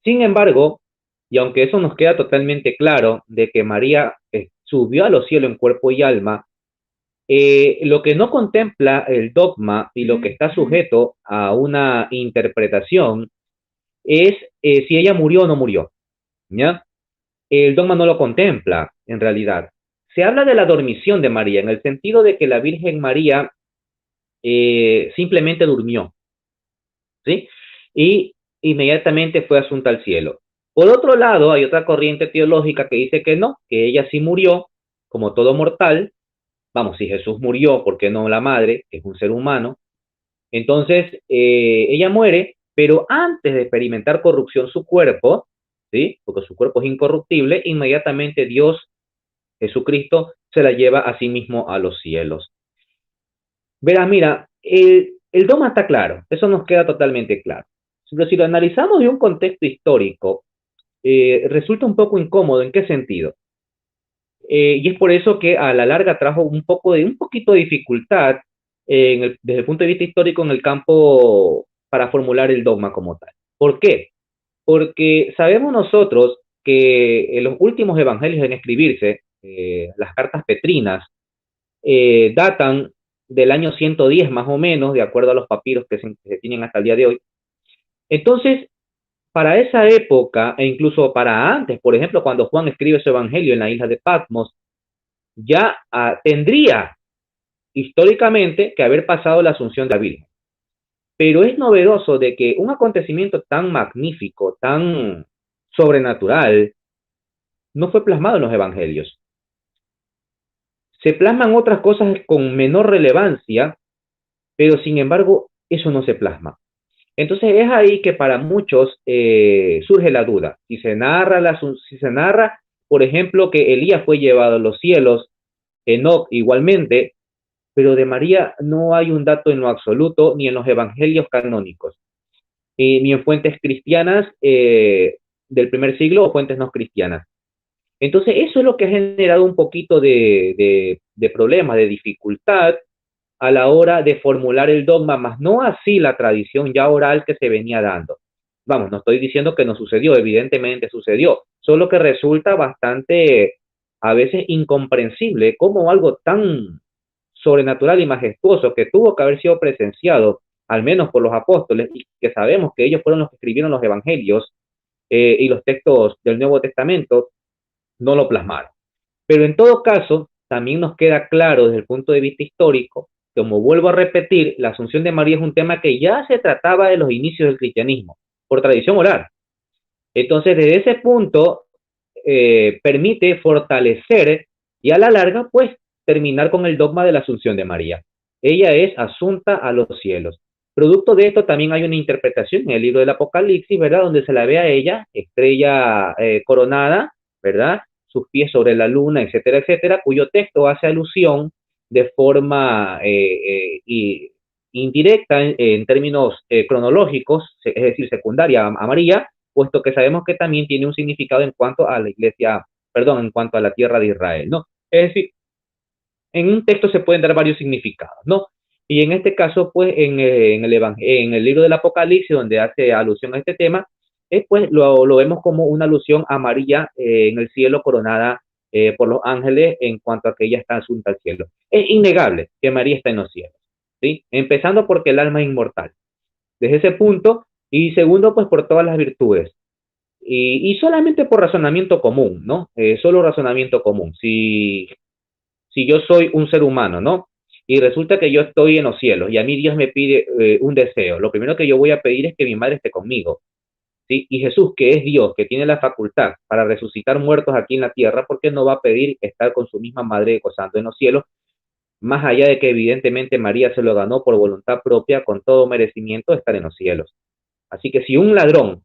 Sin embargo, y aunque eso nos queda totalmente claro de que María subió a los cielos en cuerpo y alma, lo que no contempla el dogma y lo que está sujeto a una interpretación es si ella murió o no murió, ¿ya? El dogma no lo contempla, en realidad. Se habla de la dormición de María, en el sentido de que la Virgen María simplemente durmió, ¿sí? Y inmediatamente fue asunta al cielo. Por otro lado, hay otra corriente teológica que dice que no, que ella sí murió, como todo mortal. Vamos, si Jesús murió, ¿por qué no la madre, que es un ser humano? Entonces, ella muere, pero antes de experimentar corrupción su cuerpo, ¿sí? Porque su cuerpo es incorruptible, inmediatamente Dios, Jesucristo, se la lleva a sí mismo a los cielos. Verás, mira, el dogma está claro, eso nos queda totalmente claro. Pero si lo analizamos de un contexto histórico, resulta un poco incómodo. ¿En qué sentido? Y es por eso que a la larga trajo un poquito de dificultad desde el punto de vista histórico en el campo para formular el dogma como tal. ¿Por qué? Porque sabemos nosotros que en los últimos evangelios en escribirse, las cartas petrinas, datan del año 110 más o menos, de acuerdo a los papiros que se tienen hasta el día de hoy. Entonces, para esa época, e incluso para antes, por ejemplo, cuando Juan escribe su evangelio en la isla de Patmos, ya tendría históricamente que haber pasado la asunción de la Virgen. Pero es novedoso de que un acontecimiento tan magnífico, tan sobrenatural, no fue plasmado en los evangelios. Se plasman otras cosas con menor relevancia, pero sin embargo, eso no se plasma. Entonces es ahí que para muchos surge la duda. Si se narra, por ejemplo, que Elías fue llevado a los cielos, Enoc igualmente, pero de María no hay un dato en lo absoluto, ni en los evangelios canónicos, ni en fuentes cristianas del primer siglo o fuentes no cristianas. Entonces, eso es lo que ha generado un poquito de problema, de dificultad a la hora de formular el dogma, más no así la tradición ya oral que se venía dando. Vamos, no estoy diciendo que no sucedió, evidentemente sucedió, solo que resulta bastante, a veces, incomprensible cómo algo tan sobrenatural y majestuoso que tuvo que haber sido presenciado, al menos por los apóstoles, y que sabemos que ellos fueron los que escribieron los evangelios y los textos del Nuevo Testamento, no lo plasmaron. Pero en todo caso, también nos queda claro desde el punto de vista histórico, como vuelvo a repetir, la Asunción de María es un tema que ya se trataba de los inicios del cristianismo, por tradición oral. Entonces, desde ese punto, permite fortalecer y a la larga, pues, terminar con el dogma de la Asunción de María. Ella es asunta a los cielos. Producto de esto también hay una interpretación en el libro del Apocalipsis, ¿verdad? Donde se la ve a ella, estrella coronada, ¿verdad? Sus pies sobre la luna, etcétera, etcétera, cuyo texto hace alusión de forma indirecta en términos cronológicos, es decir, secundaria a María, puesto que sabemos que también tiene un significado en cuanto a la iglesia, perdón, en cuanto a la tierra de Israel, ¿no? Es decir, en un texto se pueden dar varios significados, ¿no? Y en este caso, pues, en el libro del Apocalipsis, donde hace alusión a este tema, pues lo vemos como una alusión a María en el cielo coronada por los ángeles en cuanto a que ella está asunta al cielo. Es innegable que María está en los cielos, ¿sí? Empezando porque el alma es inmortal. Desde ese punto, y segundo, pues por todas las virtudes. Y solamente por razonamiento común, ¿no? Solo razonamiento común. Si yo soy un ser humano, ¿no? Y resulta que yo estoy en los cielos y a mí Dios me pide un deseo. Lo primero que yo voy a pedir es que mi madre esté conmigo, ¿sí? Y Jesús, que es Dios, que tiene la facultad para resucitar muertos aquí en la tierra, ¿por qué no va a pedir estar con su misma madre gozando en los cielos? Más allá de que evidentemente María se lo ganó por voluntad propia, con todo merecimiento, estar en los cielos. Así que si un ladrón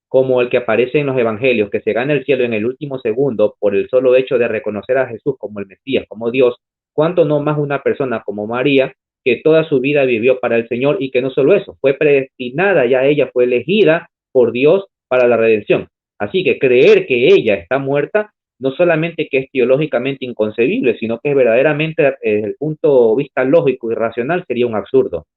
como el que aparece en los evangelios, que se gana el cielo en el último segundo por el solo hecho de reconocer a Jesús como el Mesías, como Dios, cuánto no más una persona como María, que toda su vida vivió para el Señor y que no solo eso, fue predestinada, ya ella fue elegida por Dios para la redención. Así que creer que ella está muerta, no solamente que es teológicamente inconcebible, sino que es verdaderamente, desde el punto de vista lógico y racional, sería un absurdo.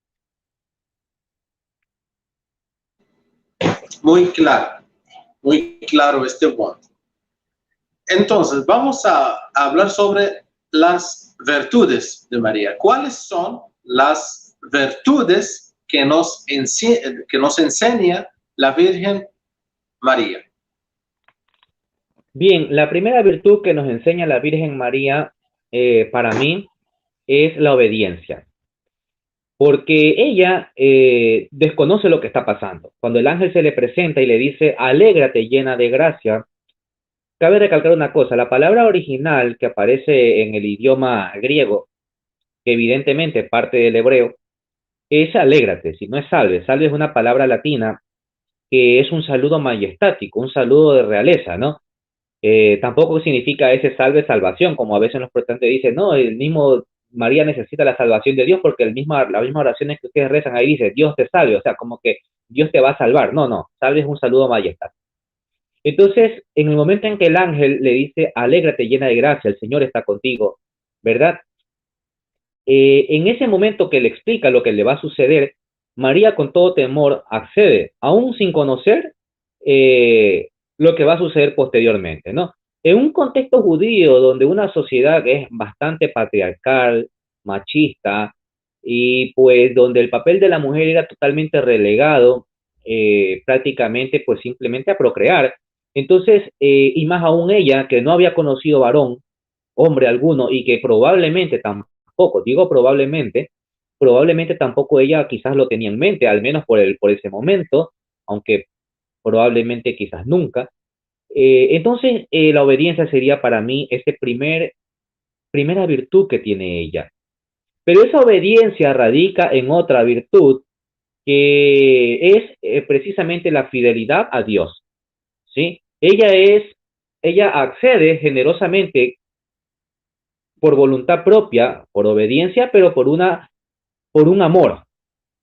Muy claro este punto. Entonces, vamos a hablar sobre las virtudes de María. ¿Cuáles son las virtudes que nos enseña la Virgen María? Bien, la primera virtud que nos enseña la Virgen María, para mí, es la obediencia, porque ella desconoce lo que está pasando. Cuando el ángel se le presenta y le dice, alégrate llena de gracia, cabe recalcar una cosa, la palabra original que aparece en el idioma griego, que evidentemente parte del hebreo, es alégrate, si no es salve. Salve es una palabra latina que es un saludo majestático, un saludo de realeza, ¿no? Tampoco significa ese salve salvación, como a veces los protestantes dicen, no, el mismo María necesita la salvación de Dios porque la misma oración que ustedes rezan ahí dice, Dios te salve, o sea, como que Dios te va a salvar. No, no, salve es un saludo majestático. Entonces, en el momento en que el ángel le dice, alégrate llena de gracia, el Señor está contigo, ¿verdad? En ese momento que le explica lo que le va a suceder, María con todo temor accede, aún sin conocer lo que va a suceder posteriormente, ¿no? En un contexto judío donde una sociedad es bastante patriarcal, machista, y pues donde el papel de la mujer era totalmente relegado, prácticamente pues simplemente a procrear. Entonces, y más aún ella, que no había conocido varón, hombre alguno, y que probablemente tampoco, digo probablemente tampoco ella quizás lo tenía en mente, al menos por ese momento, aunque probablemente quizás nunca. Entonces, la obediencia sería para mí primera virtud que tiene ella. Pero esa obediencia radica en otra virtud que es precisamente la fidelidad a Dios, ¿sí? Ella accede generosamente por voluntad propia, por obediencia, pero por un amor,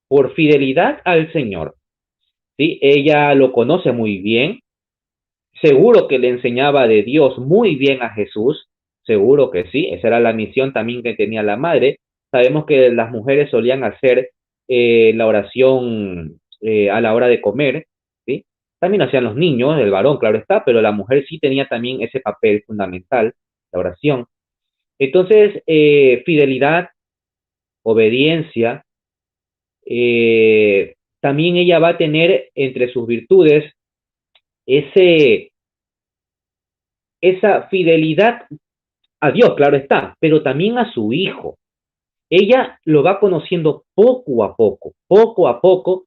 por fidelidad al Señor. ¿Sí? Ella lo conoce muy bien, seguro que le enseñaba de Dios muy bien a Jesús, seguro que sí, esa era la misión también que tenía la madre. Sabemos que las mujeres solían hacer la oración a la hora de comer, ¿sí? También hacían los niños, el varón, claro está, pero la mujer sí tenía también ese papel fundamental, la oración. Entonces, fidelidad, obediencia, también ella va a tener entre sus virtudes ese, esa fidelidad a Dios, claro está, pero también a su hijo. Ella lo va conociendo poco a poco,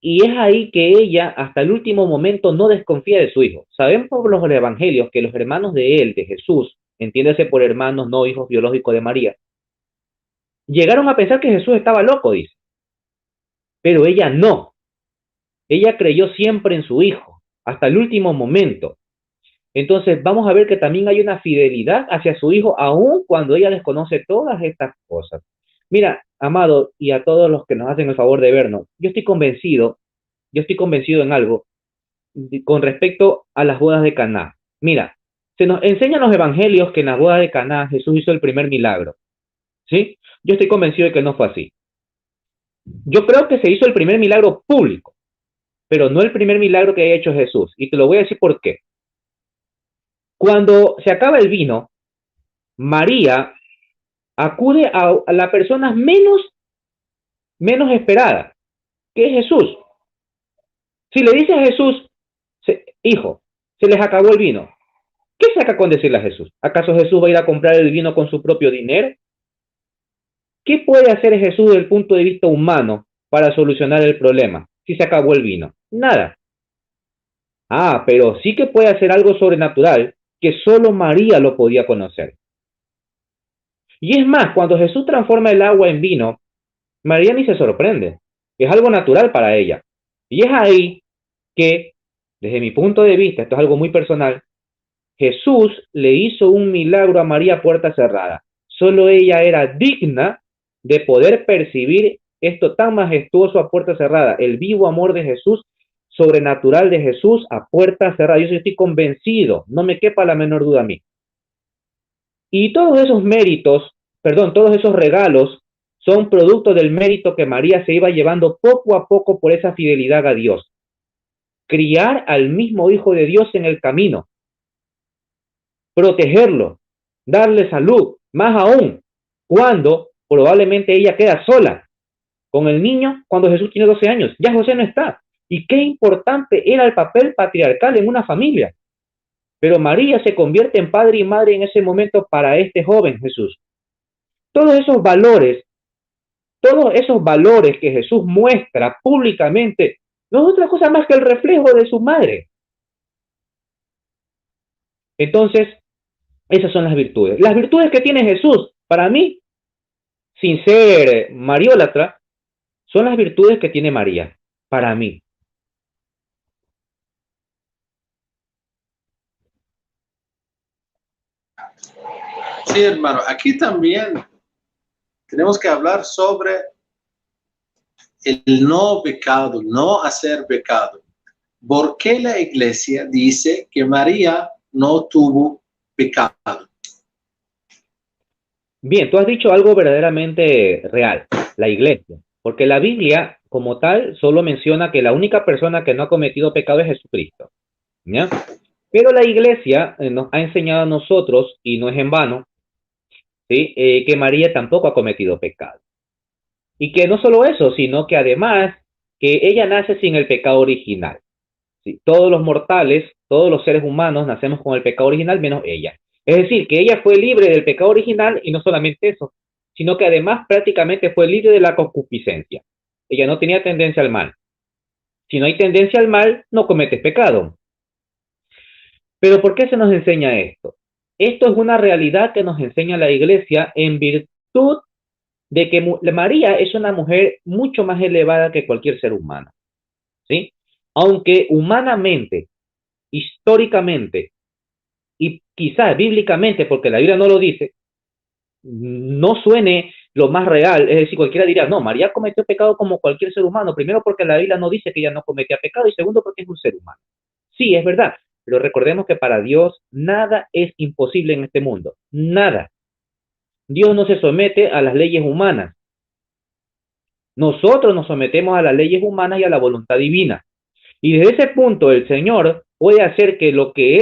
y es ahí que ella hasta el último momento no desconfía de su hijo. Sabemos por los evangelios que los hermanos de él, de Jesús, entiéndase por hermanos, no hijos biológicos de María, llegaron a pensar que Jesús estaba loco, dice, pero ella no. Ella creyó siempre en su hijo, hasta el último momento. Entonces vamos a ver que también hay una fidelidad hacia su hijo, aun cuando ella desconoce todas estas cosas. Mira, amado, y a todos los que nos hacen el favor de vernos, yo estoy convencido en algo con respecto a las bodas de Caná. Mira, se nos enseñan los evangelios que en las bodas de Caná Jesús hizo el primer milagro, ¿sí? Yo estoy convencido de que no fue así. Yo creo que se hizo el primer milagro público, pero no el primer milagro que haya hecho Jesús. Y te lo voy a decir por qué. Cuando se acaba el vino, María acude a la persona menos esperada, que es Jesús. Si le dice a Jesús, hijo, se les acabó el vino, ¿qué saca con decirle a Jesús? ¿Acaso Jesús va a ir a comprar el vino con su propio dinero? ¿Qué puede hacer Jesús desde el punto de vista humano para solucionar el problema si se acabó el vino? Nada. Ah, pero sí que puede hacer algo sobrenatural que solo María lo podía conocer. Y es más, cuando Jesús transforma el agua en vino, María ni se sorprende. Es algo natural para ella. Y es ahí que, desde mi punto de vista, esto es algo muy personal, Jesús le hizo un milagro a María a puerta cerrada. Solo ella era digna de poder percibir esto tan majestuoso a puerta cerrada, el vivo amor de Jesús, sobrenatural de Jesús a puerta cerrada. Yo estoy convencido, no me quepa la menor duda a mí. Y todos esos méritos, perdón, todos esos regalos son producto del mérito que María se iba llevando poco a poco por esa fidelidad a Dios. Criar al mismo Hijo de Dios en el camino, protegerlo, darle salud, más aún cuando probablemente ella queda sola con el niño cuando Jesús tiene 12 años. Ya José no está. Y qué importante era el papel patriarcal en una familia. Pero María se convierte en padre y madre en ese momento para este joven Jesús. Todos esos valores que Jesús muestra públicamente, no es otra cosa más que el reflejo de su madre. Entonces, esas son las virtudes. Las virtudes que tiene Jesús, para mí, sin ser mariólatra, son las virtudes que tiene María, para mí. Sí, hermano, aquí también tenemos que hablar sobre el no pecado, no hacer pecado. ¿Por qué la iglesia dice que María no tuvo pecado? Bien, tú has dicho algo verdaderamente real, la iglesia, porque la Biblia como tal solo menciona que la única persona que no ha cometido pecado es Jesucristo, ¿ya? Pero la iglesia nos ha enseñado a nosotros, y no es en vano, ¿sí? Que María tampoco ha cometido pecado. Y que no solo eso, sino que además que ella nace sin el pecado original. ¿Sí? Todos los mortales, todos los seres humanos nacemos con el pecado original menos ella. Es decir, que ella fue libre del pecado original y no solamente eso, sino que además prácticamente fue libre de la concupiscencia. Ella no tenía tendencia al mal. Si no hay tendencia al mal, no cometes pecado. Pero ¿por qué se nos enseña esto? Esto es una realidad que nos enseña la iglesia en virtud de que María es una mujer mucho más elevada que cualquier ser humano, ¿sí? Aunque humanamente, históricamente y quizás bíblicamente, porque la Biblia no lo dice, no suene lo más real. Es decir, cualquiera dirá, no, María cometió pecado como cualquier ser humano. Primero porque la Biblia no dice que ella no cometía pecado y segundo porque es un ser humano. Sí, es verdad, pero recordemos que para Dios nada es imposible en este mundo. Nada. Dios no se somete a las leyes humanas. Nosotros nos sometemos a las leyes humanas y a la voluntad divina. Y desde ese punto el Señor puede hacer que lo que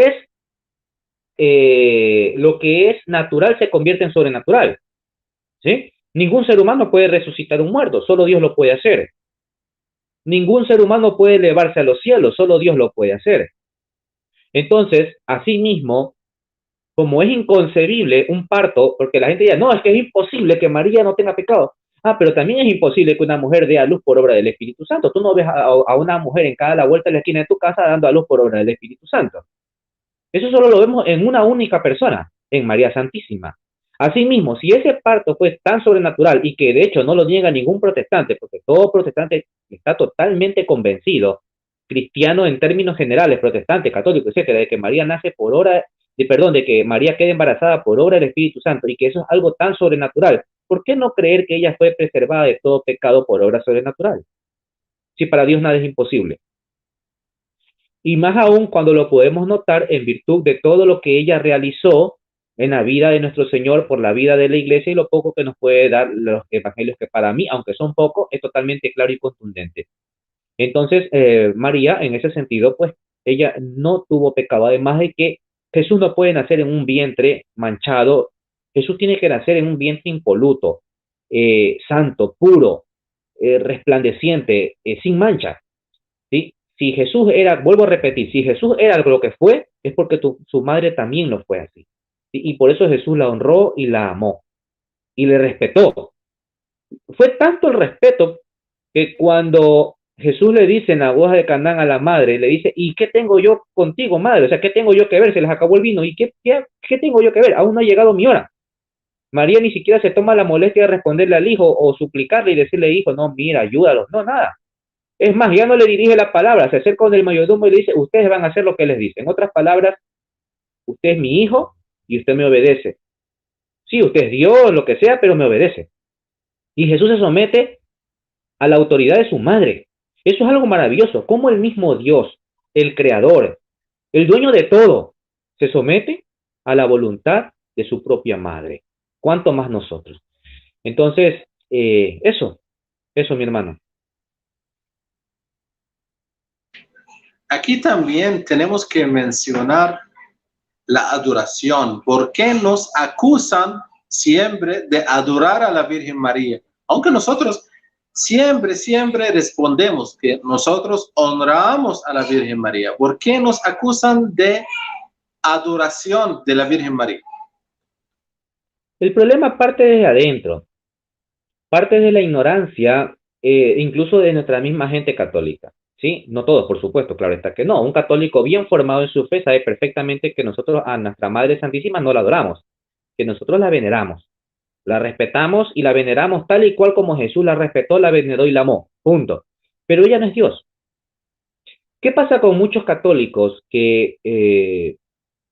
es natural se convierta en sobrenatural. ¿Sí? Ningún ser humano puede resucitar un muerto, solo Dios lo puede hacer. Ningún ser humano puede elevarse a los cielos, solo Dios lo puede hacer. Entonces, asimismo, como es inconcebible un parto, porque la gente dice, no, es que es imposible que María no tenga pecado. Ah, pero también es imposible que una mujer dé a luz por obra del Espíritu Santo. Tú no ves a una mujer en cada la vuelta de la esquina de tu casa dando a luz por obra del Espíritu Santo. Eso solo lo vemos en una única persona, en María Santísima. Asimismo, si ese parto fue tan sobrenatural y que de hecho no lo niega ningún protestante, porque todo protestante está totalmente convencido, cristiano en términos generales, protestante, católico, etcétera, de que María nace por obra, de que María quede embarazada por obra del Espíritu Santo y que eso es algo tan sobrenatural, ¿por qué no creer que ella fue preservada de todo pecado por obra sobrenatural? Si para Dios nada es imposible. Y más aún cuando lo podemos notar en virtud de todo lo que ella realizó en la vida de nuestro Señor por la vida de la iglesia y lo poco que nos puede dar los evangelios, que para mí, aunque son pocos, es totalmente claro y contundente. Entonces, María, en ese sentido, pues ella no tuvo pecado, además de que Jesús no puede nacer en un vientre manchado, Jesús tiene que nacer en un vientre impoluto, santo, puro, resplandeciente, sin mancha. ¿Sí? Si Jesús era, vuelvo a repetir, si Jesús era lo que fue, es porque su madre también lo fue así. ¿Sí? Y por eso Jesús la honró y la amó y le respetó. Fue tanto el respeto que cuando Jesús le dice en la boda de Canaán a la madre, le dice, ¿y qué tengo yo contigo, madre? O sea, ¿qué tengo yo que ver? Se les acabó el vino. ¿Y qué tengo yo que ver? Aún no ha llegado mi hora. María ni siquiera se toma la molestia de responderle al hijo o suplicarle y decirle, hijo, no, mira, ayúdalos. No, nada. Es más, ya no le dirige la palabra, se acerca con el mayordomo y le dice, ustedes van a hacer lo que les dice. En otras palabras, usted es mi hijo y usted me obedece. Sí, usted es Dios, lo que sea, pero me obedece. Y Jesús se somete a la autoridad de su madre. Eso es algo maravilloso. Como el mismo Dios, el creador, el dueño de todo, se somete a la voluntad de su propia madre. ¿Cuánto más nosotros? Entonces, eso, mi hermano. Aquí también tenemos que mencionar la adoración. ¿Por qué nos acusan siempre de adorar a la Virgen María? Aunque nosotros siempre respondemos que nosotros honramos a la Virgen María. ¿Por qué nos acusan de adoración de la Virgen María? El problema parte desde adentro, parte de la ignorancia, incluso de nuestra misma gente católica. ¿Sí? No todos, por supuesto, claro está que no. Un católico bien formado en su fe sabe perfectamente que nosotros a nuestra Madre Santísima no la adoramos, que nosotros la veneramos, la respetamos y la veneramos tal y cual como Jesús la respetó, la veneró y la amó. Punto. Pero ella no es Dios. ¿Qué pasa con muchos católicos que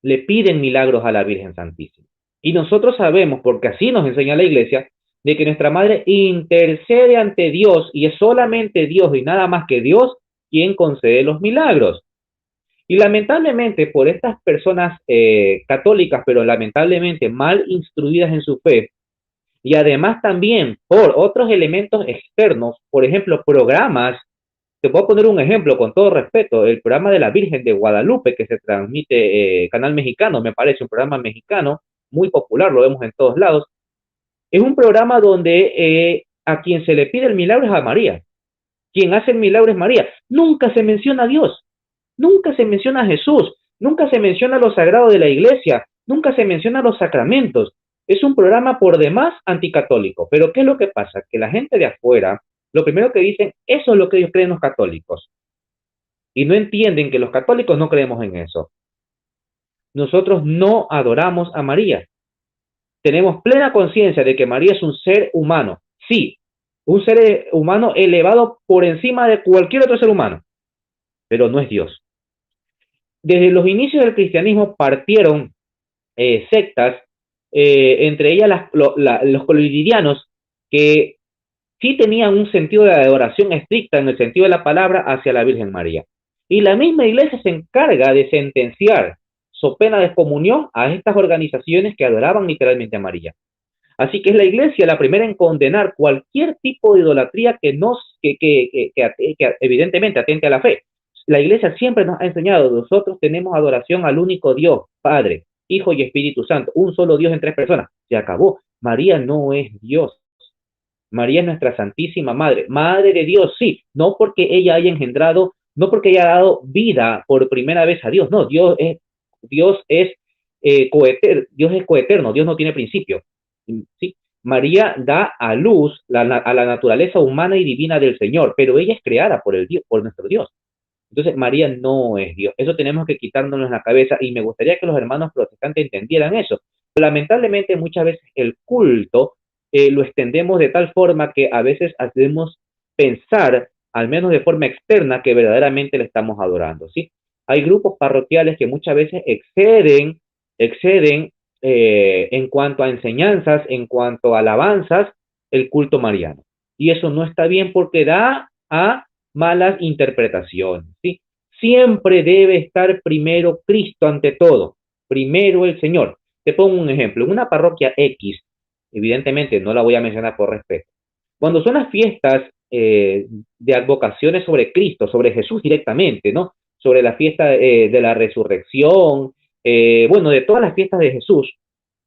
le piden milagros a la Virgen Santísima? Y nosotros sabemos, porque así nos enseña la Iglesia, de que nuestra Madre intercede ante Dios y es solamente Dios y nada más que Dios quien concede los milagros. Y lamentablemente por estas personas católicas, pero lamentablemente mal instruidas en su fe, y además también por otros elementos externos, por ejemplo, programas. Te puedo poner un ejemplo con todo respeto, el programa de la Virgen de Guadalupe que se transmite, Canal Mexicano, me parece un programa mexicano muy popular, lo vemos en todos lados. Es un programa donde a quien se le pide el milagro es a María, quien hace el milagro es María. Nunca se menciona a Dios, nunca se menciona a Jesús, nunca se menciona lo sagrado de la iglesia, nunca se menciona los sacramentos. Es un programa por demás anticatólico. Pero ¿qué es lo que pasa? Que la gente de afuera, lo primero que dicen, eso es lo que ellos creen los católicos. Y no entienden que los católicos no creemos en eso. Nosotros no adoramos a María. Tenemos plena conciencia de que María es un ser humano. Sí, un ser humano elevado por encima de cualquier otro ser humano, pero no es Dios. Desde los inicios del cristianismo partieron sectas entre ellas los colombianos, que sí tenían un sentido de adoración estricta en el sentido de la palabra hacia la Virgen María. Y la misma iglesia se encarga de sentenciar, so pena de excomunión, a estas organizaciones que adoraban literalmente a María. Así que es la iglesia la primera en condenar cualquier tipo de idolatría que evidentemente atente a la fe. La iglesia siempre nos ha enseñado, nosotros tenemos adoración al único Dios, Padre, Hijo y Espíritu Santo, un solo Dios en tres personas. Se acabó. María no es Dios. María es nuestra Santísima Madre, Madre de Dios, sí, no porque ella haya engendrado, no porque haya dado vida por primera vez a Dios, no, Dios es Dios es coeterno, Dios no tiene principio, ¿sí? María da a luz a la naturaleza humana y divina del Señor, pero ella es creada por nuestro Dios. Entonces, María no es Dios. Eso tenemos que quitárnoslo en la cabeza y me gustaría que los hermanos protestantes entendieran eso. Pero, lamentablemente, muchas veces el culto lo extendemos de tal forma que a veces hacemos pensar, al menos de forma externa, que verdaderamente le estamos adorando, ¿sí? Hay grupos parroquiales que muchas veces exceden en cuanto a enseñanzas, en cuanto a alabanzas, el culto mariano. Y eso no está bien porque da a malas interpretaciones, ¿sí? Siempre debe estar primero Cristo ante todo, primero el Señor. Te pongo un ejemplo, en una parroquia X, evidentemente no la voy a mencionar por respeto, cuando son las fiestas de advocaciones sobre Cristo, sobre Jesús directamente, ¿no? Sobre la fiesta de la resurrección, bueno, de todas las fiestas de Jesús,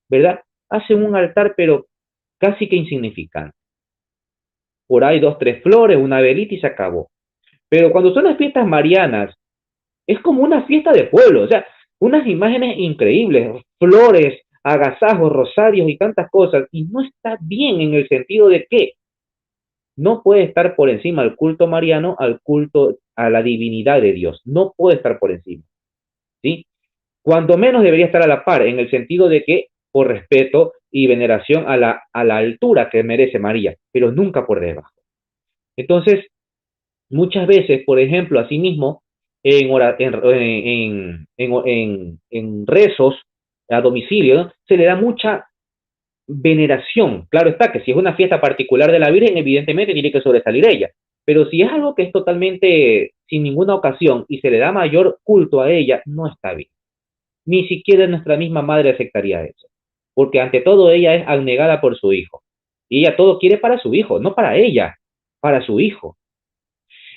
¿verdad? Hacen un altar, pero casi que insignificante. Por ahí 2, 3 flores, una velita y se acabó. Pero cuando son las fiestas marianas, es como una fiesta de pueblo, o sea, unas imágenes increíbles, flores, agasajos, rosarios y tantas cosas, y no está bien en el sentido de que no puede estar por encima el culto mariano al culto a la divinidad de Dios, no puede estar por encima, ¿sí? Cuando menos debería estar a la par, en el sentido de que por respeto y veneración a la altura que merece María, pero nunca por debajo. Entonces, muchas veces, por ejemplo, asimismo, en rezos a domicilio, ¿no? Se le da mucha veneración. Claro está que si es una fiesta particular de la Virgen, evidentemente tiene que sobresalir ella. Pero si es algo que es totalmente sin ninguna ocasión y se le da mayor culto a ella, no está bien. Ni siquiera nuestra misma madre aceptaría eso. Porque ante todo ella es abnegada por su hijo. Y ella todo quiere para su hijo, no para ella, para su hijo.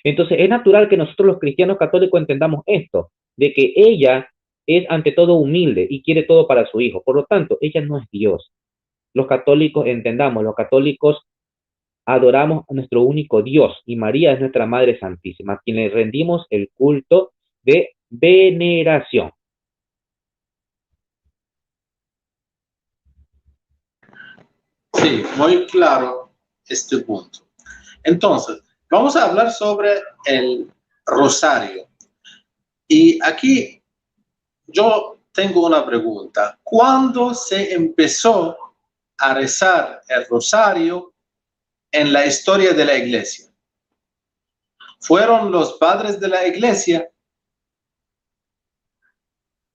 Entonces es natural que nosotros los cristianos católicos entendamos esto, de que ella es ante todo humilde y quiere todo para su hijo. Por lo tanto, ella no es Dios. Los católicos entendamos, los católicos adoramos a nuestro único Dios y María es nuestra Madre Santísima, a quien le rendimos el culto de veneración. Sí, muy claro este punto. Entonces, vamos a hablar sobre el rosario. Y aquí yo tengo una pregunta. ¿Cuándo se empezó a rezar el rosario en la historia de la iglesia? ¿Fueron los padres de la iglesia?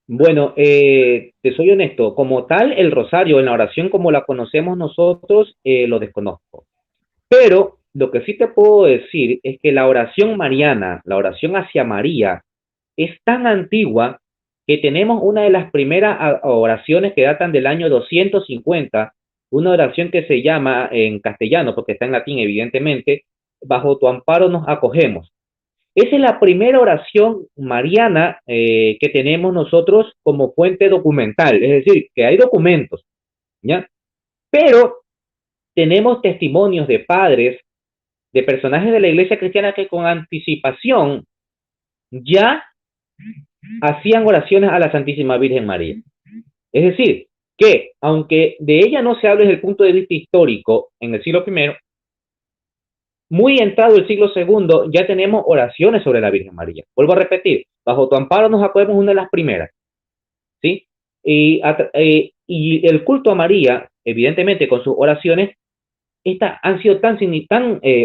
Bueno, te soy honesto, como tal, el rosario en la oración como la conocemos nosotros, lo desconozco. Pero lo que sí te puedo decir es que la oración mariana, la oración hacia María, es tan antigua que tenemos una de las primeras oraciones que datan del año 250, una oración que se llama en castellano, porque está en latín evidentemente, bajo tu amparo nos acogemos. Esa es la primera oración mariana que tenemos nosotros como fuente documental, es decir, que hay documentos, ¿ya? Pero tenemos testimonios de padres, de personajes de la iglesia cristiana que con anticipación ya hacían oraciones a la Santísima Virgen María. Es decir, que aunque de ella no se hable desde el punto de vista histórico en el siglo I, muy entrado el siglo II, ya tenemos oraciones sobre la Virgen María. Vuelvo a repetir, bajo tu amparo nos acogemos una de las primeras, ¿sí? Y el culto a María, evidentemente con sus oraciones, han sido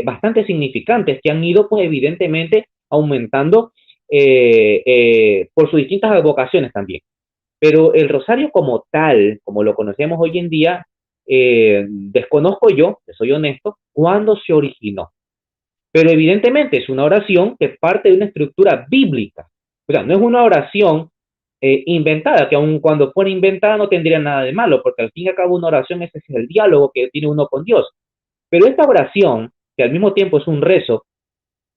bastante significantes, que han ido, pues, evidentemente aumentando por sus distintas advocaciones también. Pero el rosario como tal, como lo conocemos hoy en día, desconozco yo, que soy honesto, cuándo se originó. Pero evidentemente es una oración que parte de una estructura bíblica. O sea, no es una oración inventada, que aun cuando fuera inventada no tendría nada de malo, porque al fin y al cabo una oración ese es el diálogo que tiene uno con Dios. Pero esta oración, que al mismo tiempo es un rezo,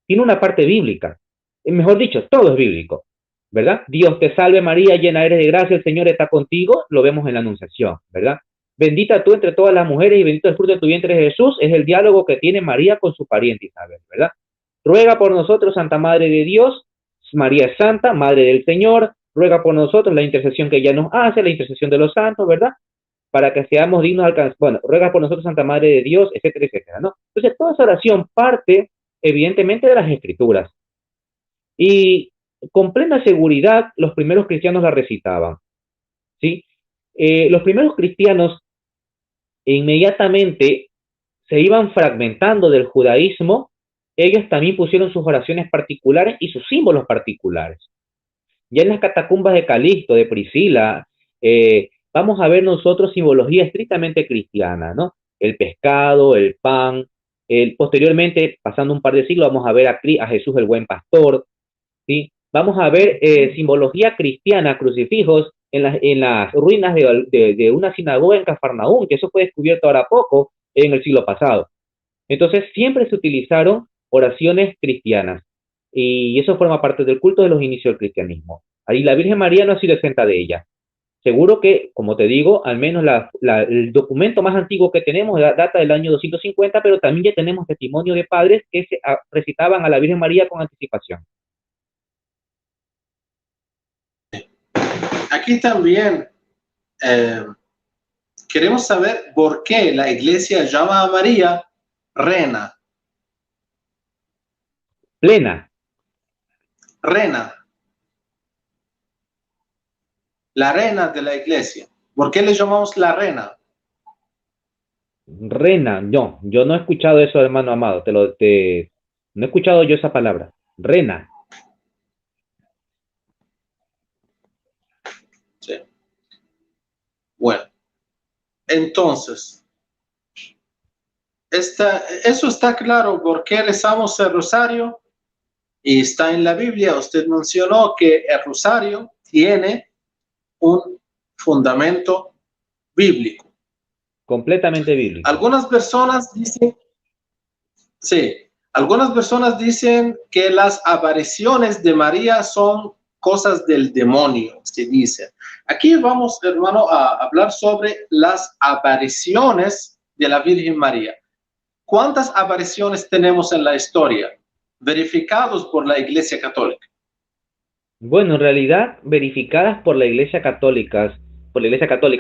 tiene una parte bíblica. Mejor dicho, todo es bíblico, ¿verdad? Dios te salve María, llena eres de gracia, el Señor está contigo, lo vemos en la Anunciación, ¿verdad? Bendita tú entre todas las mujeres y bendito el fruto de tu vientre Jesús, es el diálogo que tiene María con su pariente Isabel, ¿verdad? Ruega por nosotros, Santa Madre de Dios, María es Santa, Madre del Señor, ruega por nosotros la intercesión que ella nos hace, la intercesión de los santos, ¿verdad? Para que seamos dignos de alcanzar, bueno, ruega por nosotros, Santa Madre de Dios, etcétera, etcétera, ¿no? Entonces, toda esa oración parte, evidentemente, de las Escrituras. Y con plena seguridad, los primeros cristianos la recitaban, ¿sí? Los primeros cristianos inmediatamente se iban fragmentando del judaísmo, ellos también pusieron sus oraciones particulares y sus símbolos particulares. Ya en las catacumbas de Calixto, de Priscila, vamos a ver nosotros simbología estrictamente cristiana, ¿no? El pescado, el pan, posteriormente, pasando un par de siglos, vamos a ver a Jesús el buen pastor, ¿sí? Vamos a ver simbología cristiana, crucifijos, en las ruinas de una sinagoga en Cafarnaúm, que eso fue descubierto ahora poco en el siglo pasado. Entonces, siempre se utilizaron oraciones cristianas y eso forma parte del culto de los inicios del cristianismo. Ahí la Virgen María no ha sido exenta de ella. Seguro que, como te digo, al menos el documento más antiguo que tenemos data del año 250, pero también ya tenemos testimonio de padres que recitaban a la Virgen María con anticipación. Aquí también queremos saber por qué la iglesia llama a María reina. Plena. Reina. La reina de la iglesia. ¿Por qué le llamamos la reina? Reina, no, yo no he escuchado eso, hermano amado, no he escuchado yo esa palabra. Reina. Sí. Bueno, entonces, eso está claro por qué rezamos el rosario y está en la Biblia. Usted mencionó que el rosario tiene un fundamento bíblico. Completamente bíblico. Algunas personas dicen, sí, algunas personas dicen que las apariciones de María son cosas del demonio, se dice. Aquí vamos, hermano, a hablar sobre las apariciones de la Virgen María. ¿Cuántas apariciones tenemos en la historia verificados por la Iglesia Católica? Bueno, en realidad verificadas por la Iglesia Católica,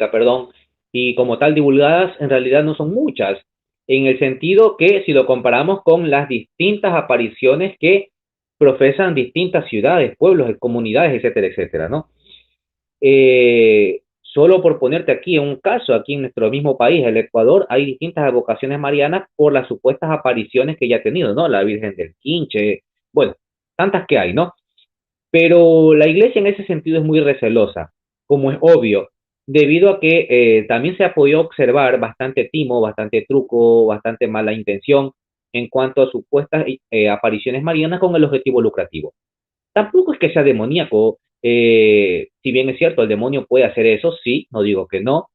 perdón, y como tal divulgadas, en realidad no son muchas, en el sentido que si lo comparamos con las distintas apariciones que profesan distintas ciudades, pueblos, comunidades, etcétera, etcétera, ¿no? Solo por ponerte aquí un caso, aquí en nuestro mismo país, el Ecuador, hay distintas evocaciones marianas por las supuestas apariciones que ya ha tenido, ¿no? La Virgen del Quinche, bueno, tantas que hay, ¿no? Pero la iglesia en ese sentido es muy recelosa, como es obvio, debido a que también se ha podido observar bastante timo, bastante truco, bastante mala intención en cuanto a supuestas apariciones marianas con el objetivo lucrativo. Tampoco es que sea demoníaco, si bien es cierto, el demonio puede hacer eso, sí, no digo que no.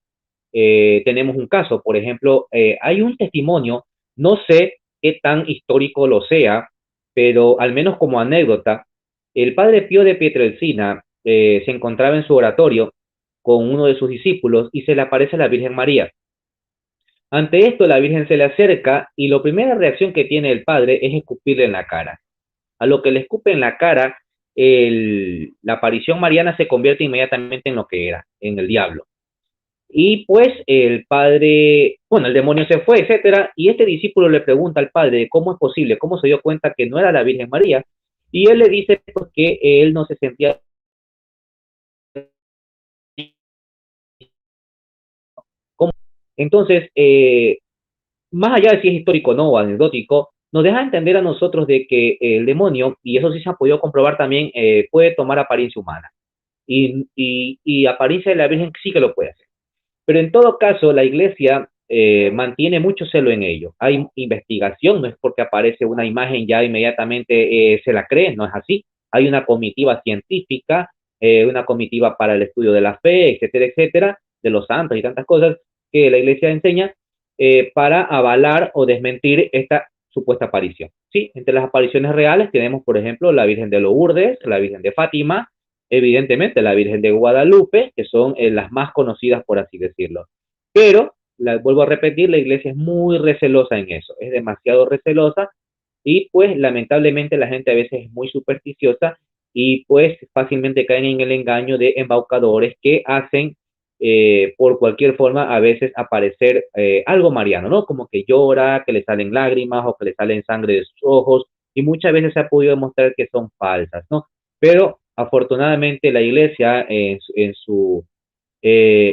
Tenemos un caso, por ejemplo, hay un testimonio, no sé qué tan histórico lo sea, pero al menos como anécdota, el padre Pío de Pietrelcina se encontraba en su oratorio con uno de sus discípulos y se le aparece la Virgen María. Ante esto, la Virgen se le acerca y la primera reacción que tiene el padre es escupirle en la cara. A lo que le escupe en la cara, la aparición mariana se convierte inmediatamente en lo que era, en el diablo. Y pues el padre, bueno, el demonio se fue, etcétera, y este discípulo le pregunta al padre cómo es posible, cómo se dio cuenta que no era la Virgen María, y él le dice pues, que él no se sentía. Entonces, más allá de si es histórico o no, o anecdótico, nos deja entender a nosotros de que el demonio, y eso sí se ha podido comprobar también, puede tomar apariencia humana. y apariencia de la Virgen sí que lo puede hacer. Pero en todo caso, la Iglesia mantiene mucho celo en ello. Hay investigación, no es porque aparece una imagen ya inmediatamente se la cree, no es así. Hay una comitiva científica, una comitiva para el estudio de la fe, etcétera, etcétera, de los santos y tantas cosas que la Iglesia enseña para avalar o desmentir esta supuesta aparición. Sí, entre las apariciones reales tenemos, por ejemplo, la Virgen de Lourdes, la Virgen de Fátima, evidentemente la Virgen de Guadalupe, que son las más conocidas, por así decirlo. Pero, vuelvo a repetir, la iglesia es muy recelosa en eso, es demasiado recelosa y pues lamentablemente la gente a veces es muy supersticiosa y pues fácilmente caen en el engaño de embaucadores que hacen por cualquier forma a veces aparecer algo mariano, ¿no? Como que llora, que le salen lágrimas o que le salen sangre de sus ojos y muchas veces se ha podido demostrar que son falsas, ¿no? Pero afortunadamente la iglesia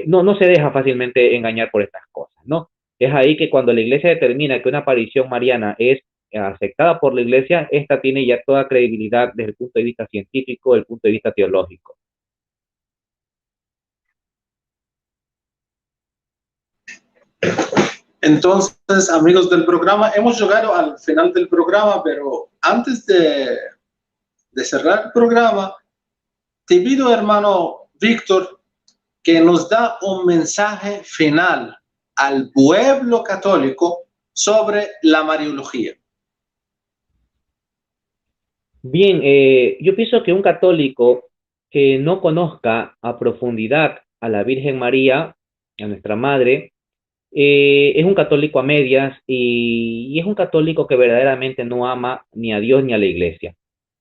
no se deja fácilmente engañar por estas cosas, ¿no? Es ahí que cuando la iglesia determina que una aparición mariana es aceptada por la iglesia, esta tiene ya toda credibilidad desde el punto de vista científico, desde el punto de vista teológico. Entonces, amigos del programa, hemos llegado al final del programa, pero antes de cerrar el programa, te pido, hermano Víctor, que nos da un mensaje final al pueblo católico sobre la Mariología. Bien, yo pienso que un católico que no conozca a profundidad a la Virgen María, a nuestra Madre, es un católico a medias y es un católico que verdaderamente no ama ni a Dios ni a la iglesia.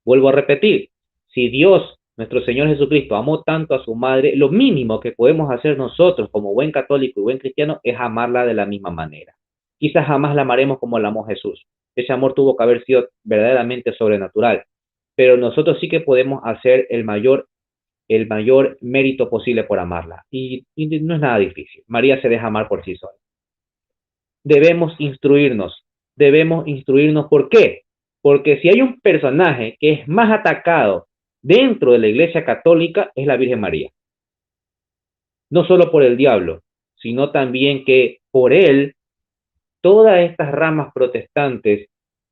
Vuelvo a repetir, si Dios, nuestro Señor Jesucristo, amó tanto a su madre, lo mínimo que podemos hacer nosotros como buen católico y buen cristiano es amarla de la misma manera. Quizás jamás la amaremos como la amó Jesús. Ese amor tuvo que haber sido verdaderamente sobrenatural, pero nosotros sí que podemos hacer el mayor mérito posible por amarla. Y no es nada difícil. María se deja amar por sí sola. Debemos instruirnos. Debemos instruirnos. ¿Por qué? Porque si hay un personaje que es más atacado dentro de la Iglesia Católica, es la Virgen María. No solo por el diablo, sino también que por él, todas estas ramas protestantes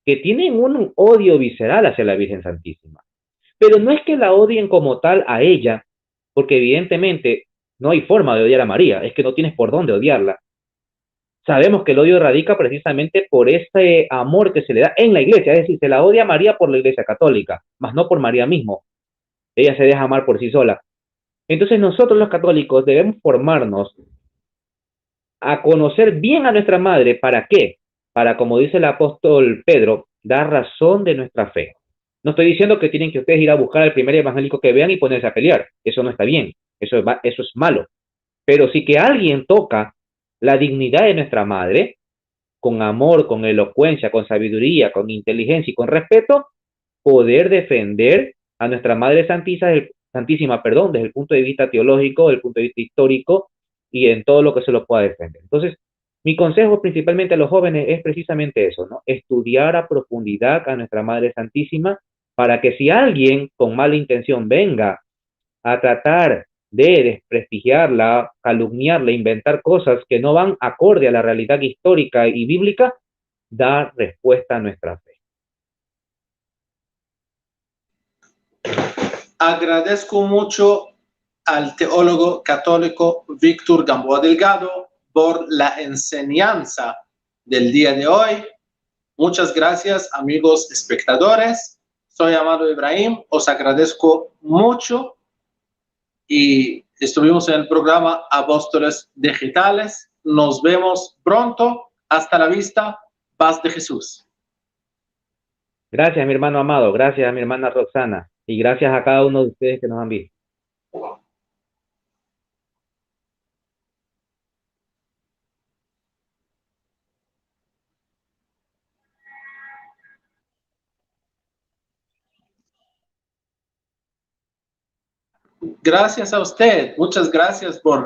que tienen un odio visceral hacia la Virgen Santísima. Pero no es que la odien como tal a ella, porque evidentemente no hay forma de odiar a María, es que no tienes por dónde odiarla. Sabemos que el odio radica precisamente por ese amor que se le da en la iglesia, es decir, se la odia a María por la iglesia católica, más no por María mismo. Ella se deja amar por sí sola. Entonces nosotros los católicos debemos formarnos a conocer bien a nuestra madre. ¿Para qué? Para, como dice el apóstol Pedro, dar razón de nuestra fe. No estoy diciendo que tienen que ustedes ir a buscar al primer evangélico que vean y ponerse a pelear. Eso no está bien. Eso es malo. Pero si que alguien toca la dignidad de nuestra madre, con amor, con elocuencia, con sabiduría, con inteligencia y con respeto, poder defender a nuestra Madre Santísima, perdón, desde el punto de vista teológico, desde el punto de vista histórico y en todo lo que se lo pueda defender. Entonces, mi consejo principalmente a los jóvenes es precisamente eso, ¿no? Estudiar a profundidad a nuestra Madre Santísima para que si alguien con mala intención venga a tratar de desprestigiarla, calumniarla, inventar cosas que no van acorde a la realidad histórica y bíblica, da respuesta a nuestra fe. Agradezco mucho al teólogo católico Víctor Gamboa Delgado por la enseñanza del día de hoy. Muchas gracias, amigos espectadores. Soy Amado Ibrahim, os agradezco mucho y estuvimos en el programa Apóstoles Digitales. Nos vemos pronto. Hasta la vista. Paz de Jesús. Gracias, mi hermano Amado. Gracias a mi hermana Roxana. Y gracias a cada uno de ustedes que nos han visto. Gracias a usted. Muchas gracias por